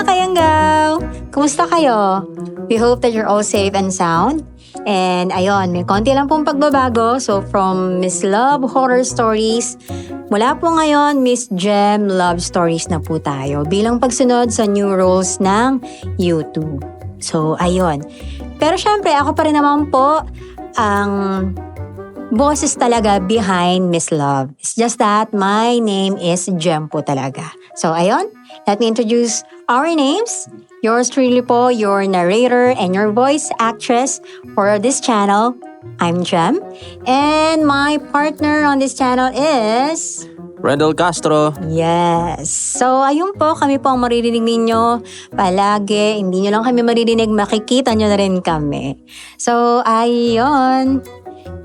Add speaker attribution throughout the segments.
Speaker 1: Kayanggaw! Kumusta kayo? We hope that you're all safe and sound. And ayun, may konti lang pong pagbabago. So from Miss Love Horror Stories, mula po ngayon, Miss Gem Love Stories na po tayo bilang pagsunod sa new rules ng YouTube. So ayun. Pero syempre, ako pa rin naman po ang boses talaga behind Miss Love. It's just that my name is Gem po talaga. So ayun, let me introduce our names. Yours truly po, your narrator and your voice actress for this channel. I'm Gem. And my partner on this channel is...
Speaker 2: Rendell Castro.
Speaker 1: Yes. So, ayun po, kami po ang maririnig ninyo palagi. Hindi nyo lang kami maririnig, makikita nyo na rin kami. So, ayun.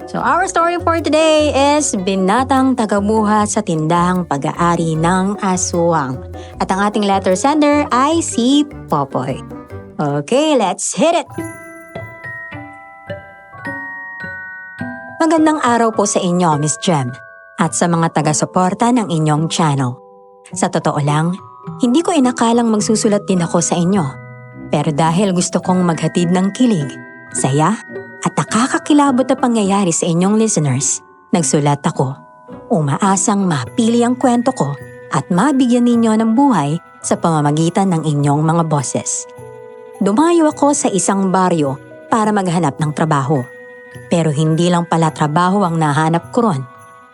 Speaker 1: So, our story for today is Binatang Tagabuhat sa Tindahang Pag-aari ng Aswang. At ang ating letter sender ay si Popoy. Okay, let's hit it! Magandang araw po sa inyo, Miss Gem, at sa mga taga-suporta ng inyong channel. Sa totoo lang, hindi ko inakalang magsusulat din ako sa inyo. Pero dahil gusto kong maghatid ng kilig, saya, at nakakakilabot na pangyayari sa inyong listeners, nagsulat ako. Umaasang mapili ang kwento ko at mabigyan ninyo ng buhay sa pamamagitan ng inyong mga boses. Dumayo ako sa isang baryo para maghanap ng trabaho. Pero hindi lang pala trabaho ang nahanap ko ron,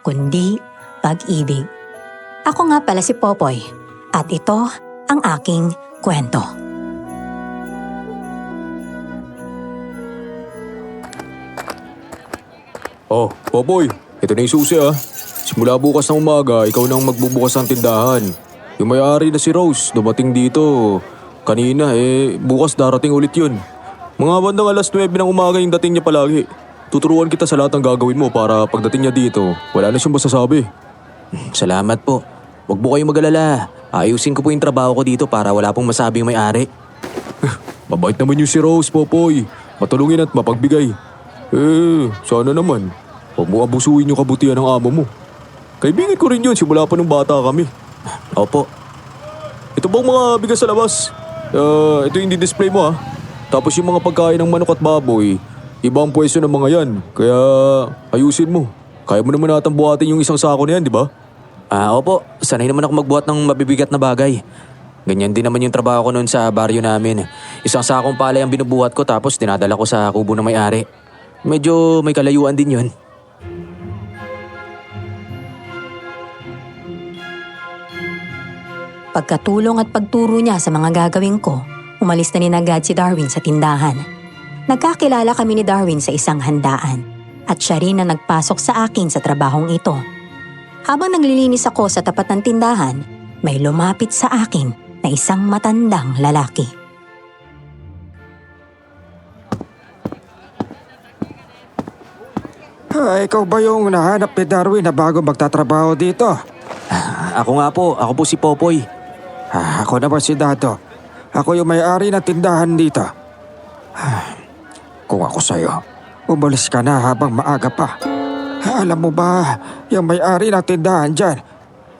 Speaker 1: kundi pag-ibig. Ako nga pala si Popoy at ito ang aking kwento.
Speaker 2: Oh, Popoy, ito na yung susi ah. Simula bukas ng umaga, ikaw nang magbubukas ng tindahan. Yung may-ari na si Rose, dumating dito. Kanina bukas darating ulit yun. Mga bandang 9:00 ng umaga yung dating niya palagi. Tuturuan kita sa lahat ng gagawin mo para pagdating niya dito, wala na siyang masasabi.
Speaker 3: Salamat po. Huwag po kayong mag-alala. Ayusin ko po yung trabaho ko dito para wala pong masabi yung may-ari.
Speaker 2: Mabait naman yung si Rose, Popoy. Matulungin at mapagbigay. Sana naman. Huwag mo abusuin yung kabutihan ng amo mo. Kaibigan ko rin yun simula pa nung bata kami.
Speaker 3: Opo.
Speaker 2: Ito bang mga bigas sa labas? Ito yung di-display mo ha. Tapos yung mga pagkain ng manok at baboy, ibang pwesto ng mga yan. Kaya ayusin mo. Kaya mo naman natang buhatin yung isang sako na yan, di ba?
Speaker 3: Opo. Sanay naman ako magbuhat ng mabibigat na bagay. Ganyan din naman yung trabaho ko noon sa baryo namin. Isang sakong palay ang binubuhat ko tapos dinadala ko sa kubo ng may-ari. Medyo may kalayuan din yun.
Speaker 1: Pagkatulong at pagturo niya sa mga gagawin ko, umalis na agad si Darwin sa tindahan. Nagkakilala kami ni Darwin sa isang handaan at siya rin ang nagpasok sa akin sa trabahong ito. Habang naglilinis ako sa tapat ng tindahan, may lumapit sa akin na isang matandang lalaki.
Speaker 4: Ikaw ba yung nahanap ni Darwin na bago magtatrabaho dito?
Speaker 3: Ako nga po. Ako po si Popoy.
Speaker 4: Ako naman si Dado. Ako yung may-ari ng tindahan dito. Kung ako sa'yo, umalis ka na habang maaga pa. Alam mo ba, yung may-ari ng tindahan dyan,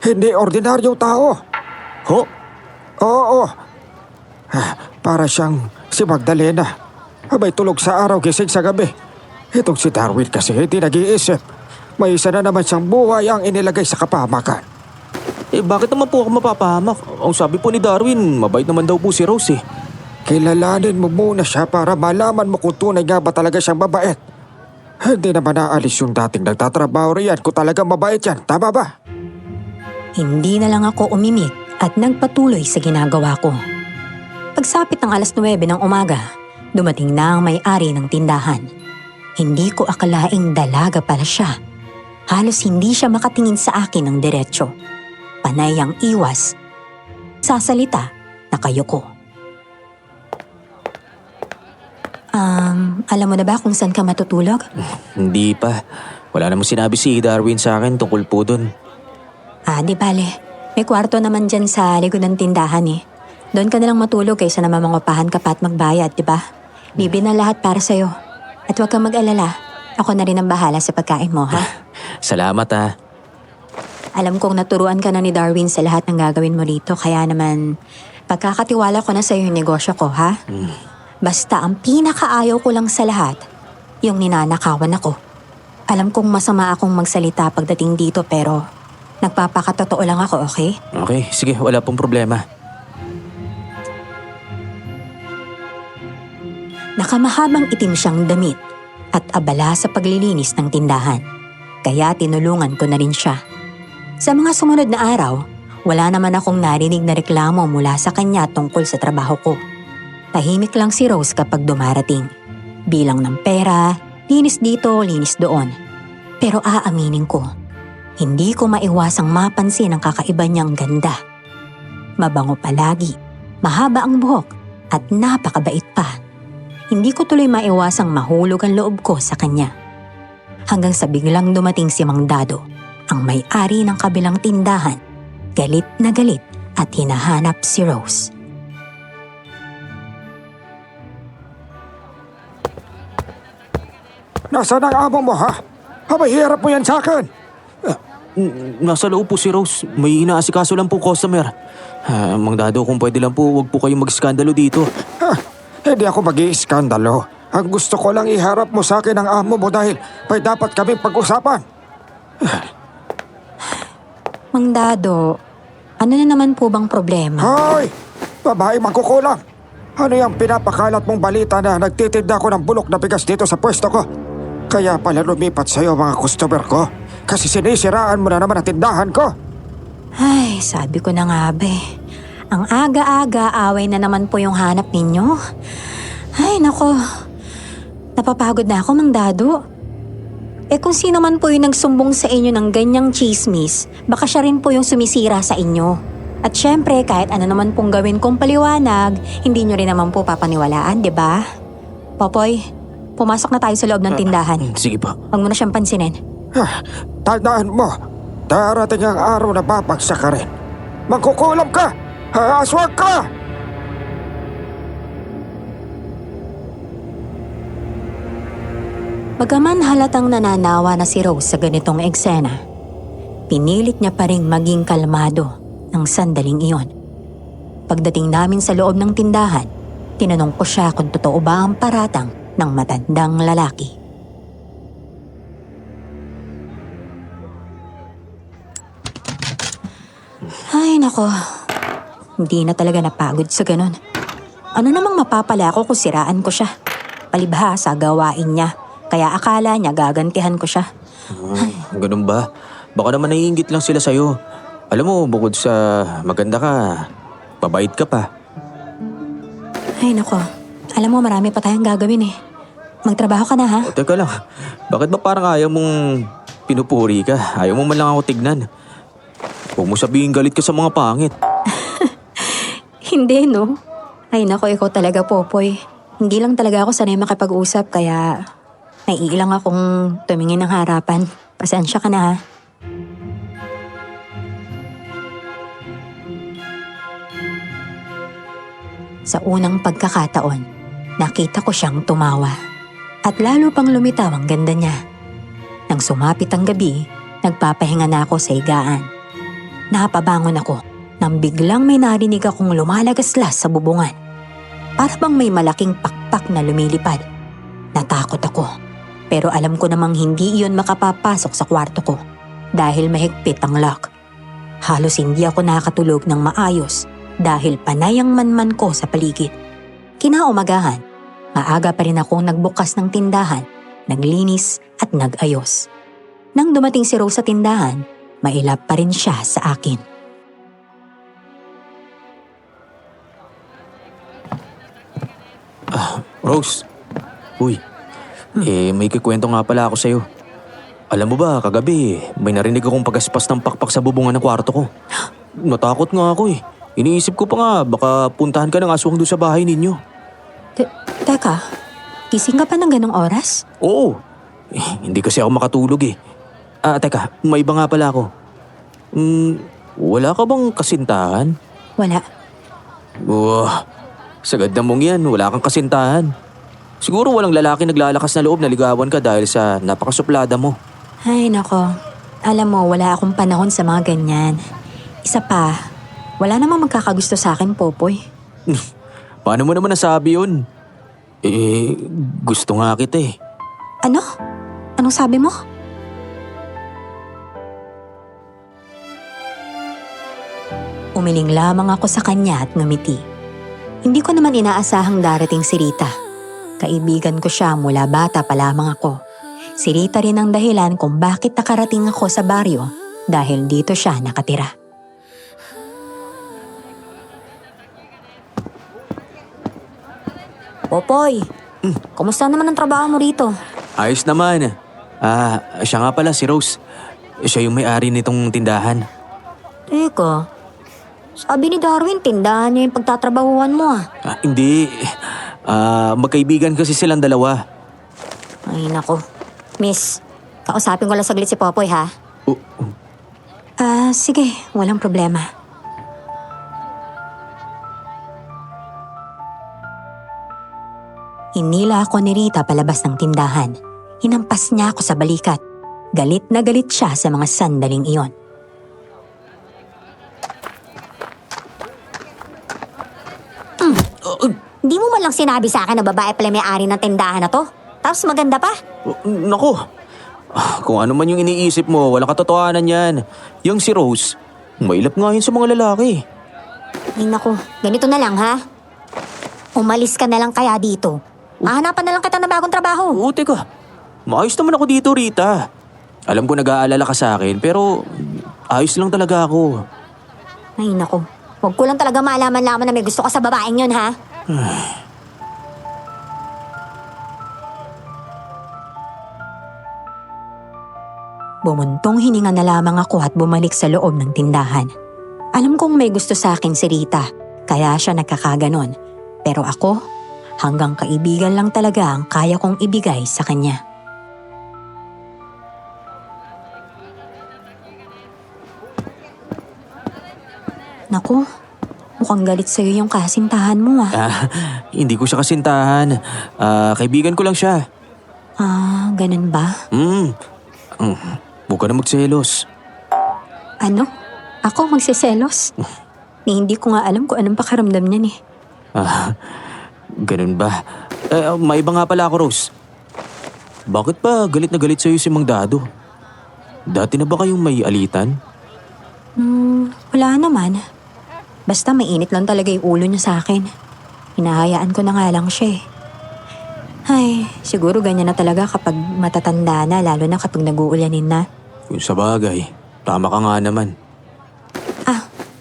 Speaker 4: hindi ordinaryong tao.
Speaker 3: Ho?
Speaker 4: Oo. Para siyang si Magdalena. May tulog sa araw, gising sa gabi. Itong si Darwin kasi hindi nag-iisip. May isa na naman siyang buhay ang inilagay sa kapahamakan.
Speaker 3: Bakit naman po ako mapapahamak? Ang sabi po ni Darwin, mabait naman daw po si Rose eh.
Speaker 4: Kilalanin mo muna siya para malaman mo kung tunay nga ba talaga siyang mabait. Hindi naman naalis yung dating nagtatrabaho riyan kung talagang mabait yan, tama ba?
Speaker 1: Hindi na lang ako umimik at nagpatuloy sa ginagawa ko. Pagsapit ng 9:00 ng umaga, dumating na ang may-ari ng tindahan. Hindi ko akalaing dalaga pala siya. Halos hindi siya makatingin sa akin ng diretsyo. Panay ang iwas. Sasalita, nakayuko. Alam mo na ba kung saan ka matutulog?
Speaker 3: Hindi pa. Wala namang sinabi si Darwin sa akin tungkol po dun.
Speaker 1: Di bale. May kwarto naman dyan sa likod ng tindahan eh. Doon ka nalang matulog kaysa naman mangupahan ka pa at magbayad, di ba? Libre na lahat para sa'yo. At huwag kang mag-alala. Ako na rin ang bahala sa pagkain mo, ha?
Speaker 3: Salamat ha.
Speaker 1: Alam kong naturuan ka na ni Darwin sa lahat ng gagawin mo rito, kaya naman pagkakatiwala ko na sa'yo yung negosyo ko, ha? Basta ang pinakaayaw ko lang sa lahat, yung ninanakawan ako. Alam kong masama akong magsalita pagdating dito pero nagpapakatotoo lang ako, okay?
Speaker 3: Okay, sige, wala pong problema.
Speaker 1: Nakamahabang itim siyang damit at abala sa paglilinis ng tindahan. Kaya tinulungan ko na rin siya. Sa mga sumunod na araw, wala naman akong narinig na reklamo mula sa kanya tungkol sa trabaho ko. Tahimik lang si Rose kapag dumarating. Bilang ng pera, linis dito, linis doon. Pero aaminin ko, hindi ko maiwasang mapansin ang kakaiba niyang ganda. Mabango palagi, mahaba ang buhok at napakabait pa. Hindi ko tuloy maiwasang mahulog ang loob ko sa kanya. Hanggang sa biglang dumating si Mang Dado, ang may-ari ng kabilang tindahan. Galit na galit at hinahanap si Rose.
Speaker 4: Nasaan ang amo mo, ha? Abay, hirap mo yan sa akin.
Speaker 3: Nasa loob po si Rose. May inaasikaso lang po customer. Mang Dado, kung pwede lang po, huwag po kayong mag-skandalo dito.
Speaker 4: Hindi ako mag-iiskandalo. Ang gusto ko lang iharap mo sa akin ang amo mo dahil may dapat kaming pag-usapan.
Speaker 1: Mang Dado, ano na naman po bang problema?
Speaker 4: Hoy! Babae magkukulang. Ano yung pinapakalat mong balita na nagtitinda ko ng bulok na bigas dito sa pwesto ko? Kaya pala lumipat sa'yo mga customer ko. Kasi sinisiraan mo na naman ang tindahan ko.
Speaker 1: Ay, sabi ko na nga be. Ang aga-aga, away na naman po yung hanap ninyo. Ay, nako. Napapagod na ako, Mang Dado. Eh kung sino man po yung nagsumbong sa inyo ng ganyang chismis, baka siya rin po yung sumisira sa inyo. At syempre, kahit ano naman pong gawin kong paliwanag, hindi nyo rin naman po papaniwalaan, di ba? Popoy, pumasok na tayo sa loob ng tindahan.
Speaker 3: Sige po.
Speaker 1: Huwag mo na siyang pansinin.
Speaker 4: Tandaan mo, darating ang araw na babagsak ka rin. Magkukulam ka! Aswag ka!
Speaker 1: Bagaman halatang nananawa na si Rose sa ganitong eksena, pinilit niya pa rin maging kalmado ng sandaling iyon. Pagdating namin sa loob ng tindahan, tinanong ko siya kung totoo ba ang paratang ng matandang lalaki. Ay nako, hindi na talaga napagod sa ganun. Ano namang mapapala ako kung siraan ko siya? Palibhasa gawain niya. Kaya akala niya gagantihan ko siya.
Speaker 3: Ganun ba? Baka naman naiinggit lang sila sa'yo. Alam mo, bukod sa maganda ka, babait ka pa.
Speaker 1: Ay nako, alam mo marami pa tayong gagawin eh. Magtrabaho ka na ha?
Speaker 3: O teka lang, bakit ba parang ayaw mong pinupuri ka? Ayaw mo man lang ako tignan. Huwag mo sabihin galit ka sa mga pangit.
Speaker 1: Hindi no. Ay nako, ikaw talaga Popoy. Hindi lang talaga ako sanay makipag-usap kaya naiilang akong tumingin ng harapan. Pasensya ka na ha. Sa unang pagkakataon, nakita ko siyang tumawa. At lalo pang lumitaw ang ganda niya. Nang sumapit ang gabi, nagpapahinga na ako sa higaan. Napabangon ako nang biglang may narinig akong lumalagaslas sa bubungan. Para bang may malaking pakpak na lumilipad. Natakot ako. Pero alam ko namang hindi iyon makapapasok sa kwarto ko dahil mahigpit ang lock. Halos hindi ako nakatulog ng maayos dahil panay ang manman ko sa paligid. Kinaumagahan, maaga pa rin akong nagbukas ng tindahan, naglinis at nagayos. Nang dumating si Rose sa tindahan, mailap pa rin siya sa akin.
Speaker 3: Rose, uy, may kikwento nga pala ako sa'yo. Alam mo ba, kagabi, may narinig akong pagaspas ng pakpak sa bubungan ng kwarto ko. Natakot nga ako eh. Iniisip ko pa nga, baka puntahan ka ng aswang doon sa bahay ninyo.
Speaker 1: Teka, gising ka pa ng ganong oras?
Speaker 3: Oo, hindi kasi ako makatulog eh. Teka, may iba nga pala ako. Wala ka bang kasintahan?
Speaker 1: Wala.
Speaker 3: Sagad na mong yan, wala kang kasintahan. Siguro walang lalaki naglalakas na loob na ligawan ka dahil sa napakasuplada mo.
Speaker 1: Ay nako, alam mo wala akong panahon sa mga ganyan. Isa pa, Wala namang magkakagusto sa akin, Popoy.
Speaker 3: Paano mo naman nasabi yun? Eh, gusto nga kita eh.
Speaker 1: Ano? Anong sabi mo? Umiling lamang ako sa kanya at ngumiti. Hindi ko naman inaasahang darating si Rita. Kaibigan ko siya mula bata pa lamang ako. Si Rita rin ang dahilan kung bakit nakarating ako sa baryo dahil dito siya nakatira. Popoy, kumusta naman ang trabaho mo rito?
Speaker 3: Ayos naman. Siya nga pala si Rose. Siya yung may-ari nitong tindahan.
Speaker 1: Teka, sabi ni Darwin, tindahan niya yung pagtatrabahuan mo ah.
Speaker 3: Hindi. Magkaibigan kasi silang dalawa.
Speaker 1: Ay nako. Miss, kausapin ko lang saglit si Popoy ha.
Speaker 3: Oh,
Speaker 1: Sige, walang problema. Hinila ako ni Rita palabas ng tindahan. Hinampas niya ako sa balikat. Galit na galit siya sa mga sandaling iyon. Hindi mo man lang sinabi sa akin na babae pala may-ari ng tindahan na to? Tapos maganda pa?
Speaker 3: Nako. Kung ano man yung iniisip mo, walang katotohanan yan. Yung si Rose, mailap nga yun sa mga lalaki.
Speaker 1: Ay naku, ganito na lang ha. Umalis ka na lang kaya dito. Mahanapan na lang kita ng bagong trabaho.
Speaker 3: Oo, teka. Maayos naman ako dito, Rita. Alam ko nag-aalala ka sa akin, pero ayos lang talaga ako.
Speaker 1: Ay naku, huwag ko lang talaga maalaman-laman na may gusto ka sa babaeng yun ha. Bumuntong hininga na lamang ako at bumalik sa loob ng tindahan. Alam kong may gusto sa akin si Rita, kaya siya nagkakaganon. Pero ako, hanggang kaibigan lang talaga ang kaya kong ibigay sa kanya. Naku, mukhang galit sa'yo yung kasintahan mo ah.
Speaker 3: Hindi ko siya kasintahan. Kaibigan ko lang siya.
Speaker 1: Ganun ba?
Speaker 3: Huwag ka na magselos.
Speaker 1: Ano? Ako magsiselos? Hindi ko nga alam kung anong pakiramdam niyan eh.
Speaker 3: Ganun ba? May iba nga pala ako, Rose. Bakit ba galit na galit sa'yo si Mang Dado? Dati na ba kayong may alitan?
Speaker 1: Wala naman. Basta mainit lang talaga yung ulo niya sa akin. Hinahayaan ko na nga lang siya eh. Ay, siguro ganyan na talaga kapag matatanda na, lalo na kapag nag-uulanin na.
Speaker 3: Kung sa bagay, tama ka nga naman.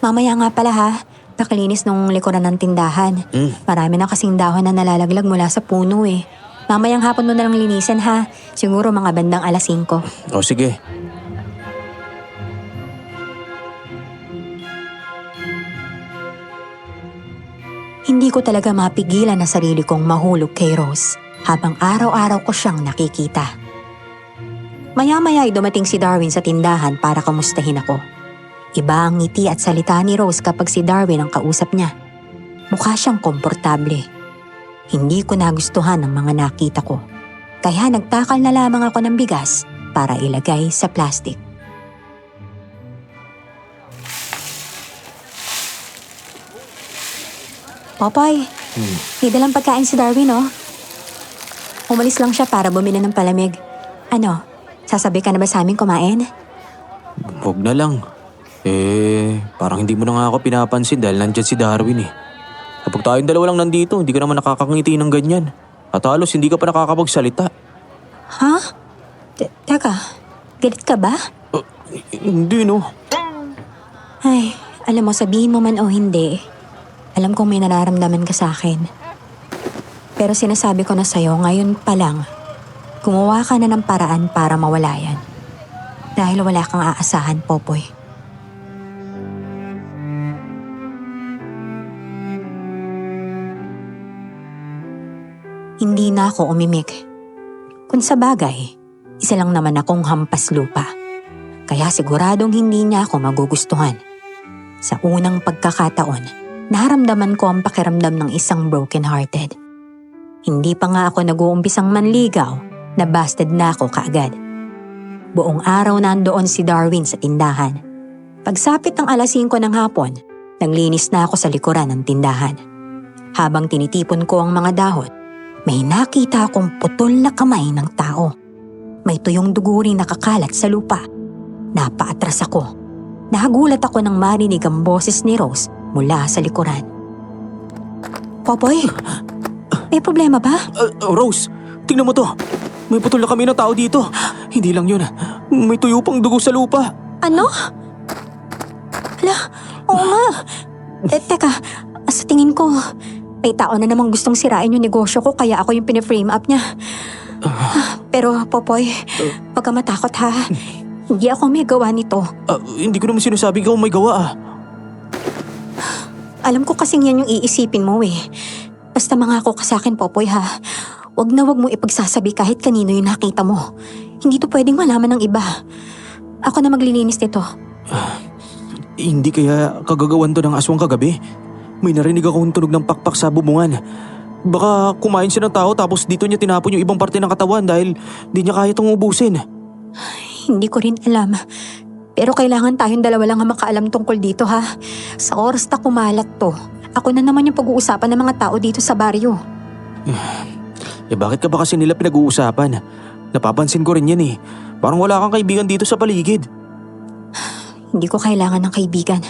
Speaker 1: Mamaya nga pala ha, nakalinis nung likuran ng tindahan. Marami na kasing dahon na nalalaglag mula sa puno eh. Mamayang hapon mo na lang linisan ha, siguro mga bandang alas 5.
Speaker 3: O sige.
Speaker 1: Hindi ko talaga mapigilan na sarili kong mahulog kay Rose habang araw-araw ko siyang nakikita. Maya-maya ay dumating si Darwin sa tindahan para kamustahin ako. Iba ang ngiti at salita ni Rose kapag si Darwin ang kausap niya. Mukha siyang komportable. Hindi ko nagustuhan ang mga nakita ko. Kaya nagtakal na lamang ako ng bigas para ilagay sa plastic. Popoy, may dalang pagkain si Darwin oh. Umalis lang siya para bumili ng palamig. Ano, sasabi ka na ba sa amin kumain?
Speaker 3: Huwag na lang. Parang hindi mo na nga ako pinapansin dahil nandyan si Darwin eh. Kapag tayong dalawa lang nandito, hindi ka naman nakakangiti ng ganyan. At halos hindi ka pa nakakapagsalita.
Speaker 1: Ha? Teka, galit ka ba?
Speaker 3: Hindi no.
Speaker 1: Ay, alam mo, sabihin mo man o hindi, alam kong may nararamdaman ka sa akin. Pero sinasabi ko na sa'yo, ngayon pa lang, gumawa ka na ng paraan para mawala yan. Dahil wala kang aasahan, Popoy. Hindi na ako umimik. Kung sa bagay, isa lang naman akong hampas lupa. Kaya siguradong hindi niya ako magugustuhan. Sa unang pagkakataon, naramdaman ko ang pakiramdam ng isang broken-hearted. Hindi pa nga ako nag-uumpisang manligaw, na busted na ako kaagad. Buong araw nandoon si Darwin sa tindahan. Pagsapit ng alas 5 ng hapon, Naglinis na ako sa likuran ng tindahan. Habang tinitipon ko ang mga dahon, may nakita akong putol na kamay ng tao. May tuyong dugo ring nakakalat sa lupa. Napaatras ako. Nahagulat ako nang marinig ang boses ni Rose mula sa likuran. Popoy, may problema ba?
Speaker 3: Rose, tingnan mo to. May putol na kami ng tao dito. Hindi lang yun. May tuyo pang dugo sa lupa.
Speaker 1: Ano? Hala, oo nga. Teka, sa tingin ko, may tao na namang gustong sirain yung negosyo ko kaya ako yung piniframe up niya. Pero Popoy, huwag ka matakot ha. Hindi ako may gawa nito.
Speaker 3: Hindi ko naman sinasabing ikaw may gawa.
Speaker 1: Alam ko kasing yan yung iisipin mo eh. Basta mangako ka sa akin, Popoy ha. Wag na wag mo ipagsasabi kahit kanino yung nakita mo. Hindi to pwedeng malaman ng iba. Ako na maglilinis nito.
Speaker 3: Hindi kaya kagagawan to ng aswang kagabi? May narinig akong tunog ng pakpak sa bubungan. Baka kumain siya ng tao tapos dito niya tinapon yung ibang parte ng katawan dahil di niya kaya itong ubusin.
Speaker 1: Hindi ko rin alam. Pero kailangan tayong dalawa lang ang makaalam tungkol dito ha. Sa oras na kumalat to, ako na naman yung pag-uusapan ng mga tao dito sa baryo.
Speaker 3: Bakit ka ba kasi nila pinag-uusapan? Napapansin ko rin yan eh. Parang wala kang kaibigan dito sa paligid.
Speaker 1: Hindi ko kailangan ng kaibigan.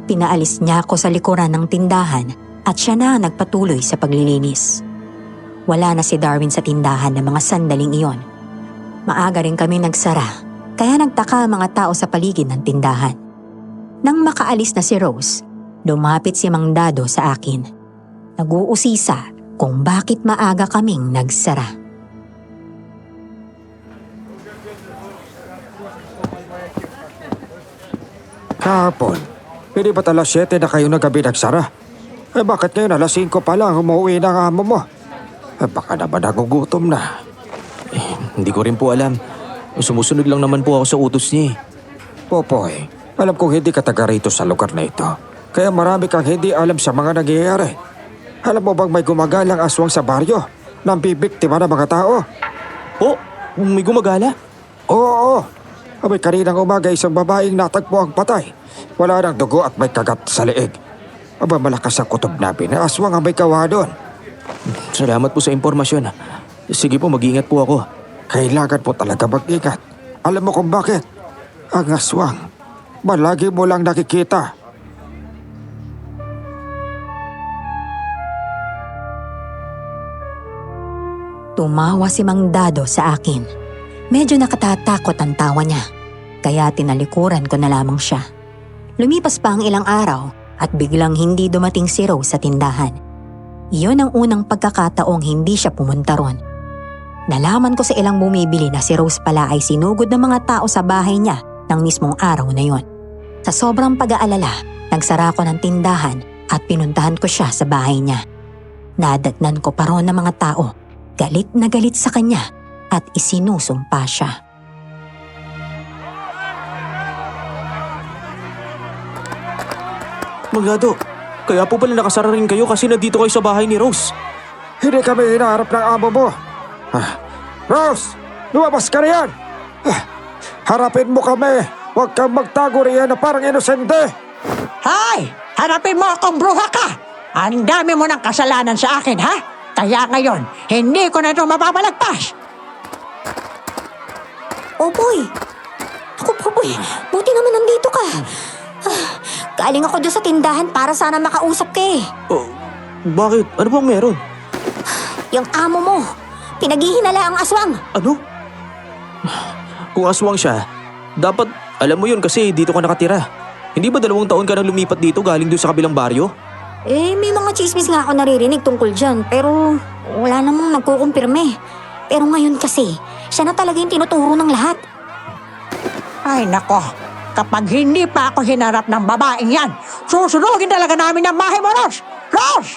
Speaker 1: Pinaalis niya ako sa likuran ng tindahan at siya na nagpatuloy sa paglilinis. Wala na si Darwin sa tindahan ng mga sandaling iyon. Maaga rin kami nagsara, kaya nagtaka ang mga tao sa paligid ng tindahan. Nang makaalis na si Rose, lumapit si Mang Dado sa akin. Nag-uusisa kung bakit maaga kaming nagsara.
Speaker 4: Kahapon, hindi ba't alas 7 na kayo na gabi nagsara? Bakit ngayon alas 5 pa lang umuwi ng amo mo? Baka naman nagugutom na.
Speaker 3: Hindi ko rin po alam. Sumusunod lang naman po ako sa utos niya eh.
Speaker 4: Popoy, alam kong hindi ka taga rito sa lugar na ito. Kaya marami kang hindi alam sa mga nangyayari. Alam mo bang may gumagalang aswang sa baryo? Nang bibiktima ng mga tao?
Speaker 3: Oh, may gumagala?
Speaker 4: Oo. May kaninang umaga isang babaeng natagpo ang patay. Wala nang dugo at may kagat sa leeg. Malakas ang kutob namin na aswang ang may kawa doon.
Speaker 3: Salamat po sa impormasyon. Sige po, mag-iingat po ako.
Speaker 4: Kailangan po talaga mag-ingat. Alam mo kung bakit? Ang aswang, malagi mo lang nakikita.
Speaker 1: Tumawa si Mang Dado sa akin. Medyo nakatatakot ang tawa niya, kaya tinalikuran ko na lamang siya. Lumipas pa ang ilang araw at biglang hindi dumating si Rose sa tindahan. Iyon ang unang pagkakataong hindi siya pumunta ron. Nalaman ko sa ilang bumibili na si Rose pala ay sinugod ng mga tao sa bahay niya ng mismong araw na yon. Sa sobrang pag-aalala, nagsara ko ng tindahan at pinuntahan ko siya sa bahay niya. Nadatnan ko pa ron ng mga tao, galit na galit sa kanya at isinusumpa siya.
Speaker 3: Manglado, kaya po pala nakasara rin kayo kasi nandito kayo sa bahay ni Rose.
Speaker 4: Hindi kami hinaharap ng amo mo. Rose, lumabas ka riyan! Harapin mo kami! Huwag kang magtago riyan na parang inosente!
Speaker 5: Hay! Harapin mo akong bruha ka! Ang dami mo ng kasalanan sa akin, ha? Kaya ngayon, hindi ko na ito mapabalagpas!
Speaker 1: Oh boy! Ako po boy, buti naman nandito ka. Galing ako doon sa tindahan para sana makausap ka eh.
Speaker 3: Oh, bakit? Ano bang meron?
Speaker 1: Yung amo mo, pinaghihinala ang aswang.
Speaker 3: Ano? Kung aswang siya, dapat alam mo yun kasi dito ka nakatira. Hindi ba 2 taon ka nang lumipat dito galing doon sa kabilang baryo?
Speaker 1: May mga chismis nga ako naririnig tungkol dyan, pero wala namang nagkukumpirme. Pero ngayon kasi, siya na talaga yung tinuturo ng lahat.
Speaker 5: Ay nako, kapag hindi pa ako hinarap ng babaeng yan, susunugin talaga namin ang bahay mo, Rose! Rose!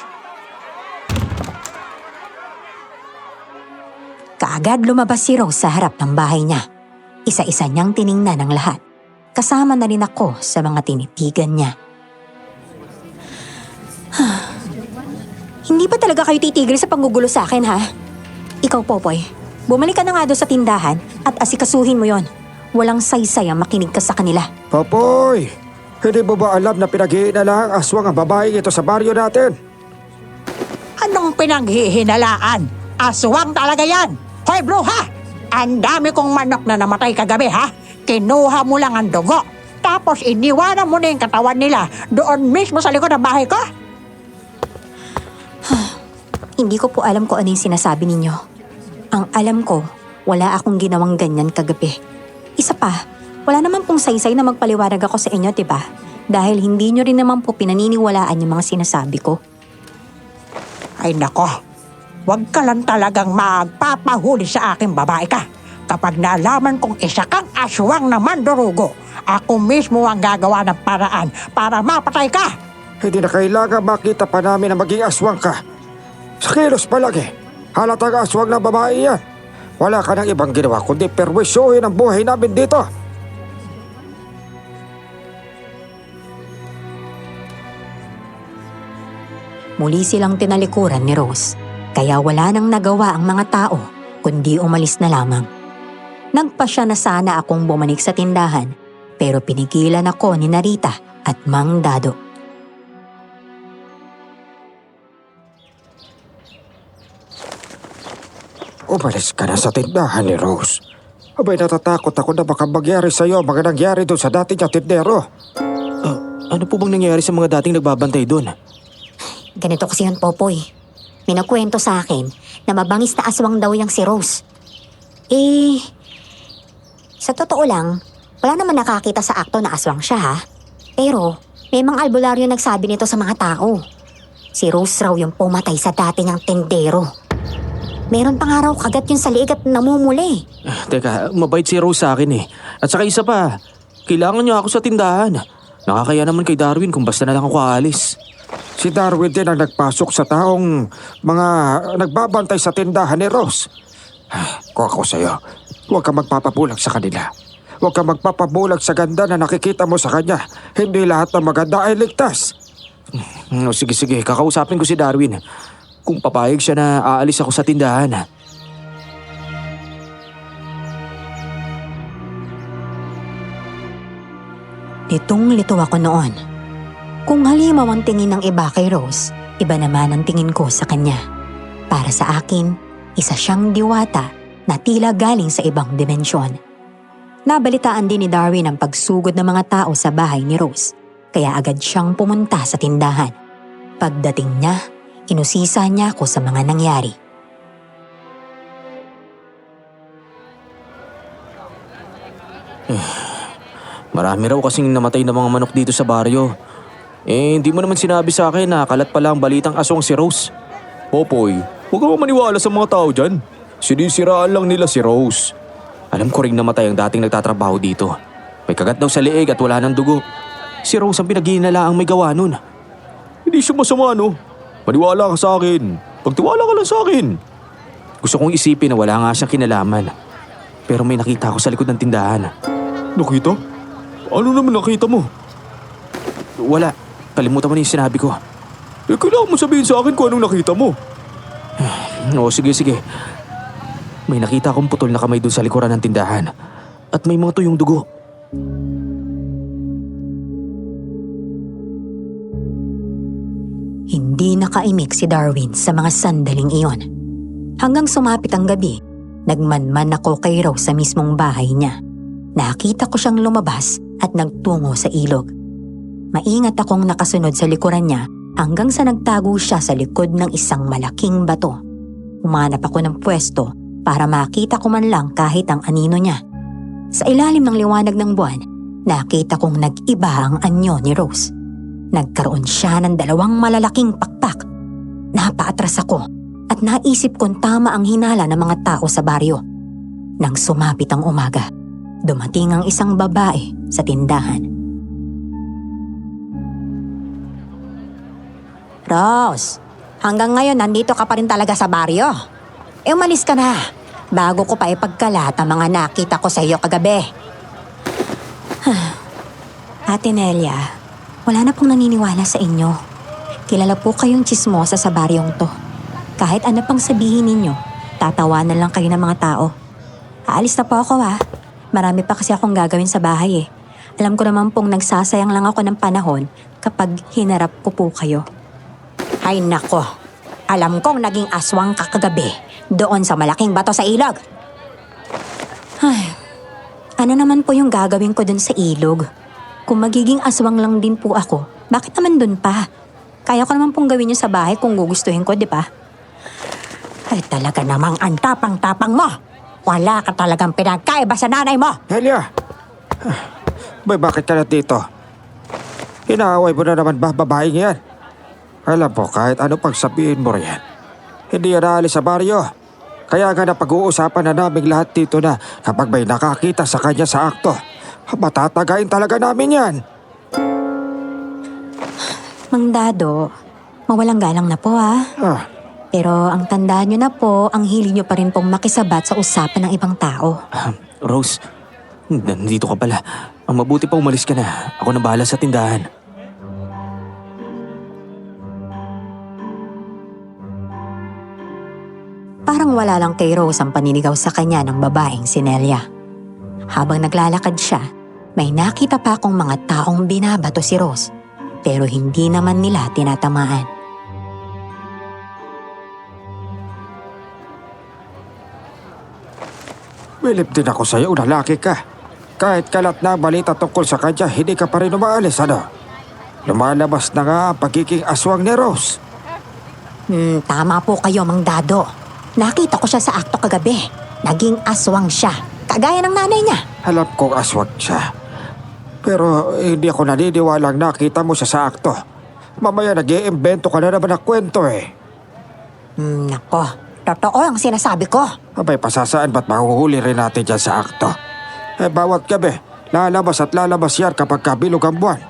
Speaker 1: Kaagad lumabas si Rose sa harap ng bahay niya. Isa-isa niyang tiningnan ang lahat. Kasama na rin ako sa mga tinitigan niya. Hindi pa talaga kayo titigil sa panggugulo sa akin, ha? Ikaw, Popoy, Bumalik ka na nga doon sa tindahan at asikasuhin mo yon. Walang saysay ang makinig ka sa kanila.
Speaker 4: Popoy, hindi mo ba alam na pinag-iinala ang aswang ang babaeng ito sa baryo natin?
Speaker 5: Anong pinaghihinalaan? Aswang talaga yan! Hoy, bruha! Ang dami kong manok na namatay kagabi, ha? Kinuha mo lang ang dugo. Tapos iniwanan mo na yung katawan nila doon mismo sa likod ng bahay ko?
Speaker 1: Hindi ko po alam kung ano yung sinasabi ninyo. Ang alam ko, wala akong ginawang ganyan kagabi. Isa pa, wala naman pong saysay na magpaliwanag ako sa inyo, diba? Dahil hindi nyo rin naman po pinaniniwalaan yung mga sinasabi ko.
Speaker 5: Ay nako, wag ka lang talagang magpapahuli sa aking babae ka. Kapag naalaman kong isa kang aswang na mandurugo, ako mismo ang gagawa ng paraan para mapatay ka.
Speaker 4: Hindi na kailangan makita pa namin na maging aswang ka. Sa kilos pa lang halatang aswang na babae yan. Wala ka nang ibang ginawa kundi perwisyuhin ang buhay namin dito.
Speaker 1: Muli silang tinalikuran ni Rose, kaya wala nang nagawa ang mga tao kundi umalis na lamang. Nagpasya na sana akong bumalik sa tindahan pero pinigilan ako ni Narita at Mang Dado.
Speaker 4: Umalis ka na sa tindahan ni Rose. Abay, natatakot ako na baka mangyari sa'yo ang mga nangyari doon sa dati niyang tindero.
Speaker 3: Ano po bang nangyari sa mga dating nagbabantay doon?
Speaker 1: Ganito kasi yun, Popoy. May nagkwento sa akin na mabangis na aswang daw yung si Rose. Sa totoo lang, wala naman nakakita sa akto na aswang siya, ha? Pero may mga albularyo nagsabi nito sa mga tao. Si Rose raw yung pumatay sa dati niyang tindero. Meron pa nga raw kagat yun sa liig at namumuli.
Speaker 3: Teka, mabait si Rose sa akin eh. At saka isa pa, kailangan niya ako sa tindahan. Nakakaya naman kay Darwin kung basta na lang ako aalis.
Speaker 4: Si Darwin din ang nagpasok sa taong mga nagbabantay sa tindahan ni Rose. Kung ako sa'yo, huwag ka magpapabulag sa kanila. Huwag ka magpapabulag sa ganda na nakikita mo sa kanya. Hindi lahat ng maganda ay ligtas.
Speaker 3: Sige, kakausapin ko si Darwin. Kung papayag siya na aalis ako sa tindahan.
Speaker 1: Litong-lito ako noon. Kung halimaw ang tingin ng iba kay Rose, iba naman ang tingin ko sa kanya. Para sa akin, isa siyang diwata na tila galing sa ibang dimensyon. Nabalitaan din ni Darwin ang pagsugod ng mga tao sa bahay ni Rose, kaya agad siyang pumunta sa tindahan. Pagdating niya, inusisa niya ako sa mga nangyari.
Speaker 3: Marami raw kasing namatay na mga manok dito sa baryo. Hindi mo naman sinabi sa akin na kalat pala ang balitang aswang si Rose.
Speaker 2: Popoy, huwag ka maniwala sa mga tao dyan. Sinisiraan lang nila si Rose.
Speaker 3: Alam ko ring namatay ang dating nagtatrabaho dito. May kagat daw sa liig at wala ng dugo. Si Rose ang pinag-iinala ang may gawa nun.
Speaker 2: Hindi siya masama, no? Maniwala ka sa akin. Pagtiwala ka lang sa akin.
Speaker 3: Gusto kong isipin na wala nga siyang kinalaman. Pero may nakita ako sa likod ng tindahan.
Speaker 2: Nakita? Ano naman nakita mo?
Speaker 3: Wala. Kalimutan mo na yung sinabi ko.
Speaker 2: Kailangan mo sabihin sa akin kung anong nakita mo.
Speaker 3: Oo, sige. May nakita akong putol na kamay doon sa likuran ng tindahan. At may mga tuyong dugo.
Speaker 1: Hindi nakaimik si Darwin sa mga sandaling iyon. Hanggang sumapit ang gabi, nagmanman ako kay Rose sa mismong bahay niya. Nakita ko siyang lumabas at nagtungo sa ilog. Maingat akong nakasunod sa likuran niya hanggang sa nagtago siya sa likod ng isang malaking bato. Umanap ako ng pwesto para makita ko man lang kahit ang anino niya. Sa ilalim ng liwanag ng buwan, nakita kong nag-iba ang anyo ni Rose. Nagkaroon siya ng 2 malalaking pakpak. Napaatras ako at naisip kong tama ang hinala ng mga tao sa baryo. Nang sumapit ang umaga, dumating ang isang babae sa tindahan. Rose, hanggang ngayon nandito ka pa rin talaga sa baryo. Umalis ka na, bago ko pa ipagkalat ang mga nakita ko sa iyo kagabi. Ate Nelia, wala na pong naniniwala sa inyo. Kilala po kayong tsismosa sa baryong to. Kahit ano pang sabihin ninyo, Tatawanan lang kayo ng mga tao. Aalis na po ako ha. Marami pa kasi akong gagawin sa bahay eh. Alam ko naman pong nagsasayang lang ako ng panahon kapag hinarap ko po kayo.
Speaker 5: Ay nako, alam kong naging aswang ka kagabi doon sa malaking bato sa ilog.
Speaker 1: Ay, ano naman po yung gagawin ko dun sa ilog? Kung magiging aswang lang din po ako, bakit naman dun pa? Kaya ko naman pong gawin yun sa bahay kung gugustuhin ko, di ba?
Speaker 5: Ay talaga namang ang tapang-tapang mo. Wala ka talagang pinagkaiba sa nanay mo.
Speaker 4: Nelia! Bay, bakit ka na dito? Inaaway mo na naman ba babaeng yan? Alam mo, kahit ano pang sabihin mo riyan, hindi yan aalis sa baryo. Kaya nga napag-uusapan na naming lahat dito na kapag may nakakita sa kanya sa akto, matatagain talaga namin yan.
Speaker 1: Mang Dado, mawalang galang na po ha.
Speaker 4: Ah,
Speaker 1: Pero ang tandaan nyo na po, ang hilig nyo pa rin pong makisabat sa usapan ng ibang tao.
Speaker 3: Rose, nandito ka pala. Ang mabuti pa umalis ka na. Ako na bahala sa tindahan.
Speaker 1: Parang wala lang kay Rose ang paninigaw sa kanya ng babaeng si Nelia. Habang naglalakad siya, may nakita pa akong mga taong binabato si Rose, pero hindi naman nila tinatamaan.
Speaker 4: bilib din ako sa'yo, lalaki ka. Kahit kalat na ang balita tungkol sa kanya, hindi ka pa rin umaalis, ano? Lumalabas na nga ang pagiging aswang ni Rose.
Speaker 1: Tama po kayo, Mang Dado. Nakita ko siya sa akto kagabi. Naging aswang siya, kagaya ng nanay niya.
Speaker 4: Alam kong aswang siya. Pero hindi ako naniniwalang nakita mo siya sa akto. Mamaya nag-iimbento ka na naman ng kwento eh.
Speaker 1: Nako, totoo ang sinasabi ko.
Speaker 4: Abay, pasasaan ba't mahuhuli rin natin dyan sa akto? Bawat gabi, lalabas at lalabas yan kapag kabilog ang buwan.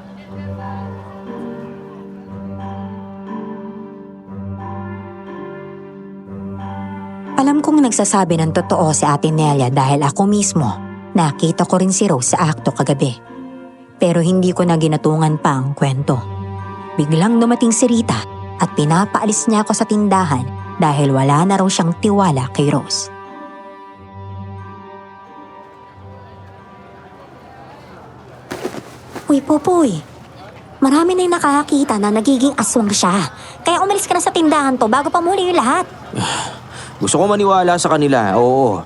Speaker 1: Alam kong nagsasabi ng totoo si Ate Nelia dahil ako mismo nakita ko rin si Rose sa akto kagabi. Pero hindi ko na ginatungan pa ang kwento. Biglang dumating si Rita at pinapaalis niya ako sa tindahan dahil wala na raw siyang tiwala kay Rose.
Speaker 6: Uy, Popoy. Marami na yung nakakita na nagiging aswang siya. Kaya umalis ka na sa tindahan to bago pa muli yung lahat.
Speaker 3: Gusto ko maniwala sa kanila, oo.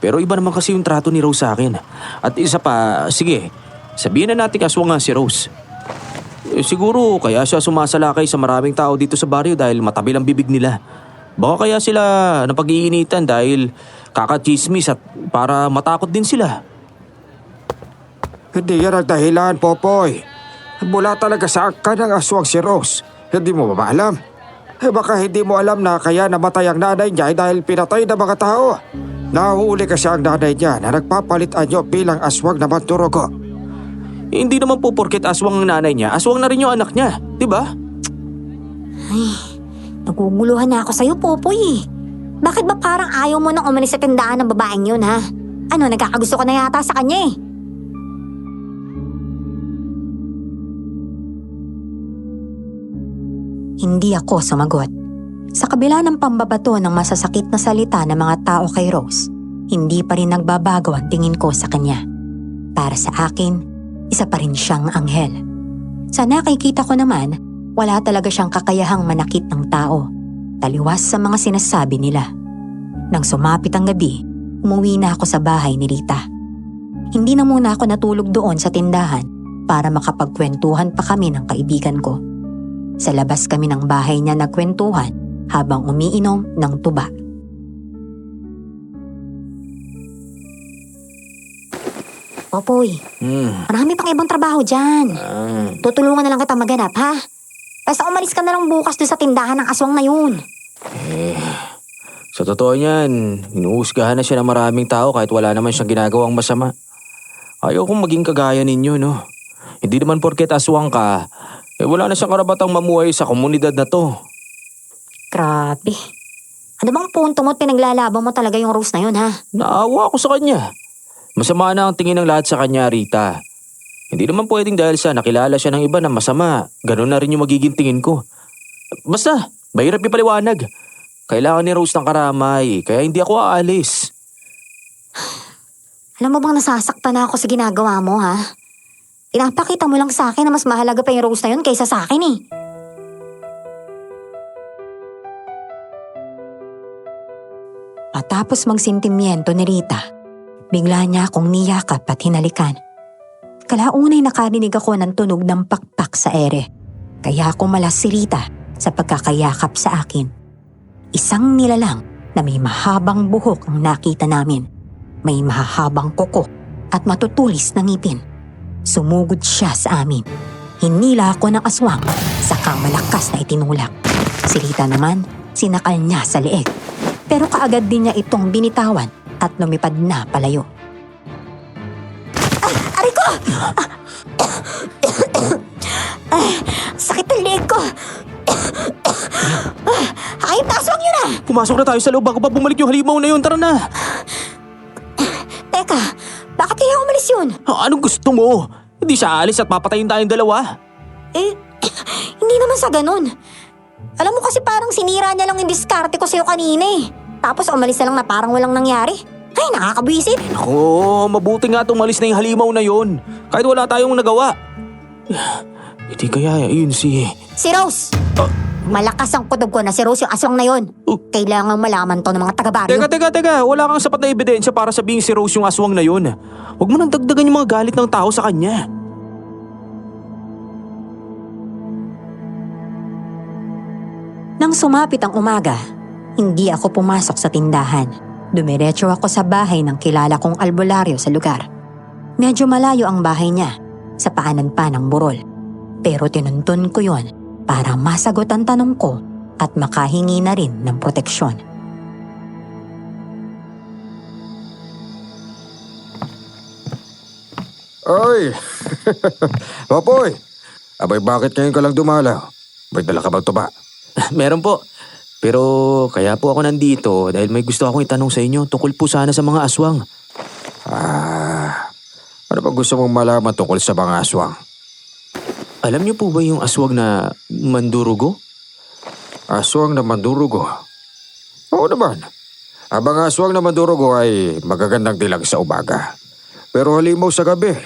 Speaker 3: Pero iba naman kasi yung trato ni Rose sa akin. At isa pa, sige, sabihin na natin aswang nga si Rose. Siguro kaya siya sumasalakay sa maraming tao dito sa baryo dahil matabil ang bibig nila. Baka kaya sila napag-iinitan dahil kakachismis at para matakot din sila.
Speaker 4: Hindi yan ang dahilan, Popoy. Mula talaga sa angka ng aswang si Rose. Hindi mo ba alam? Baka hindi mo alam na kaya namatay ang nanay niya dahil pinatay ng mga tao. Nahuuli kasi ang nanay niya na nagpapalit anyo bilang aswang na mandurugo.
Speaker 3: Hindi naman po porket aswang ang nanay niya, aswang na rin yung anak niya, di ba?
Speaker 6: Naguguluhan na ako sa'yo, Popoy. Bakit ba parang ayaw mo nang umalis sa tindahan ng babaeng yun, ha? Ano, nagkakagusto ko na yata sa kanya eh.
Speaker 1: Hindi ako sumagot. Sa kabila ng pambabato ng masasakit na salita ng mga tao kay Rose, hindi pa rin nagbabago ang tingin ko sa kanya. Para sa akin, isa pa rin siyang anghel. Sa nakikita ko naman, wala talaga siyang kakayahang manakit ng tao, taliwas sa mga sinasabi nila. Nang sumapit ang gabi, umuwi na ako sa bahay ni Rita. Hindi na muna ako natulog doon sa tindahan para makapagkwentuhan pa kami ng kaibigan ko. Sa labas kami ng bahay niya nagkwentuhan habang umiinom ng tuba.
Speaker 6: Popoy, marami pang ibang trabaho dyan. Tutulungan na lang kita maganap, ha? Basta umalis ka na lang bukas doon sa tindahan ng aswang na yun.
Speaker 3: Sa totoo niyan, inuusgahan na siya ng maraming tao kahit wala naman siyang ginagawang masama. Ayaw kong maging kagaya ninyo, no? Hindi naman porket aswang ka, wala na siyang karabatang mamuhay sa komunidad na to.
Speaker 6: Grabe. Ano bang punto mo at pinaglalaban mo talaga yung Rose na yun, ha?
Speaker 3: Naawa ako sa kanya. Masama na ang tingin ng lahat sa kanya, Rita. Hindi naman pwedeng dahil sa nakilala siya ng iba na masama, ganun na rin yung magiging tingin ko. Basta, mahirap ipaliwanag. Kailangan ni Rose ng karamay, kaya hindi ako aalis.
Speaker 6: Alam mo bang nasasaktan na ako sa ginagawa mo, ha? Pinapakita mo lang sa akin na mas mahalaga pa yung rose na yun kaysa sa akin, eh.
Speaker 1: Matapos magsintimiento ni Rita, bigla niya akong niyakap at hinalikan. Kalaunay nakarinig ako ng tunog ng pakpak sa ere. Kaya ako malas si Rita sa pagkakayakap sa akin. Isang nilalang na may mahabang buhok ang nakita namin. May mahahabang kuko at matutulis na ngipin. Sumugod siya sa amin. Hinila ako ng aswang, saka malakas na itinulak. Si Rita naman, sinakal niya sa leeg. Pero kaagad din niya itong binitawan at lumipad na palayo.
Speaker 6: Aray ko! Sakit ang leeg ko! Hayop na aswang yun, ah!
Speaker 3: Pumasok na tayo sa loob bago pa bumalik yung halimaw na yun. Tara na!
Speaker 6: Teka, bakit kaya umalis yun?
Speaker 3: Anong gusto mo? Hindi siya aalis at papatayin tayong dalawa.
Speaker 6: Eh, hindi naman sa ganun. Alam mo kasi parang sinira niya lang yung diskarte ko sa'yo kanina, eh. Tapos umalis na lang na parang walang nangyari. Ay, nakakabwisit.
Speaker 3: Ako, mabuti nga tumalis na yung halimaw na yun. Kahit wala tayong nagawa. Hindi kaya yun si...
Speaker 6: Si Rose! Malakas ang kutob ko na si Rose yung aswang na yun. Kailangan malaman to ng mga taga-baryo.
Speaker 3: Teka. Wala kang sapat na ebidensya para sabihing si Rose yung aswang na yun. Huwag mo nang dagdagan yung mga galit ng tao sa kanya.
Speaker 1: Nang sumapit ang umaga, hindi ako pumasok sa tindahan. Dumiretso ako sa bahay ng kilala kong albularyo sa lugar. Medyo malayo ang bahay niya, sa paanan pa ng burol. Pero tinuntun ko yon para masagot ang tanong ko at makahingi na rin ng proteksyon.
Speaker 4: Oy! Papoy! Abay, bakit ngayon ka lang dumalaw? May dala ka bang tuba?
Speaker 3: Meron po. Pero kaya po ako nandito dahil may gusto akong itanong sa inyo tungkol po sana sa mga aswang.
Speaker 4: Ano ba gusto mong malaman tungkol sa mga aswang?
Speaker 3: Alam niyo po ba yung aswang na mandurugo?
Speaker 4: Aswang na mandurugo? Oo naman. Ang mga aswang na mandurugo ay magagandang dilag sa umaga. Pero halimaw sa gabi,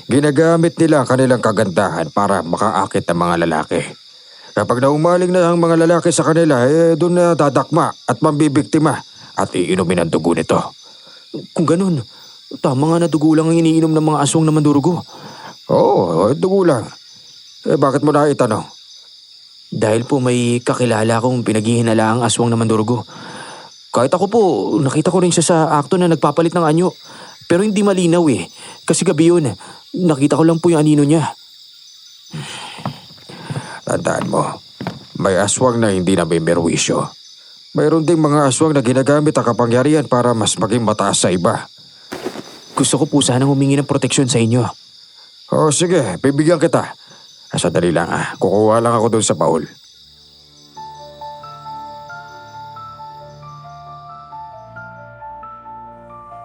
Speaker 4: ginagamit nila ang kanilang kagandahan para makaakit ng mga lalaki. Kapag naumaling na ang mga lalaki sa kanila, doon na dadakma at mambibiktima at iinumin ang dugo nito.
Speaker 3: Kung ganun, tama nga na dugo lang ang iniinom ng mga aswang na mandurugo.
Speaker 4: Oo, dugo lang. Bakit mo na itanong?
Speaker 3: Dahil po may kakilala akong pinaghihinala ang aswang na mandurugo. Kahit ako po, nakita ko rin siya sa akto na nagpapalit ng anyo. Pero hindi malinaw eh. Kasi gabi yun, nakita ko lang po yung anino niya.
Speaker 4: Tandaan mo, may aswang na hindi na may merwisyo. Mayroon ding mga aswang na ginagamit ang kapangyarihan para mas maging mataas sa iba.
Speaker 3: Gusto ko po sanang humingi ng proteksyon sa inyo.
Speaker 4: O sige, bibigyan kita. Sandali lang kukuha lang ako doon sa baul.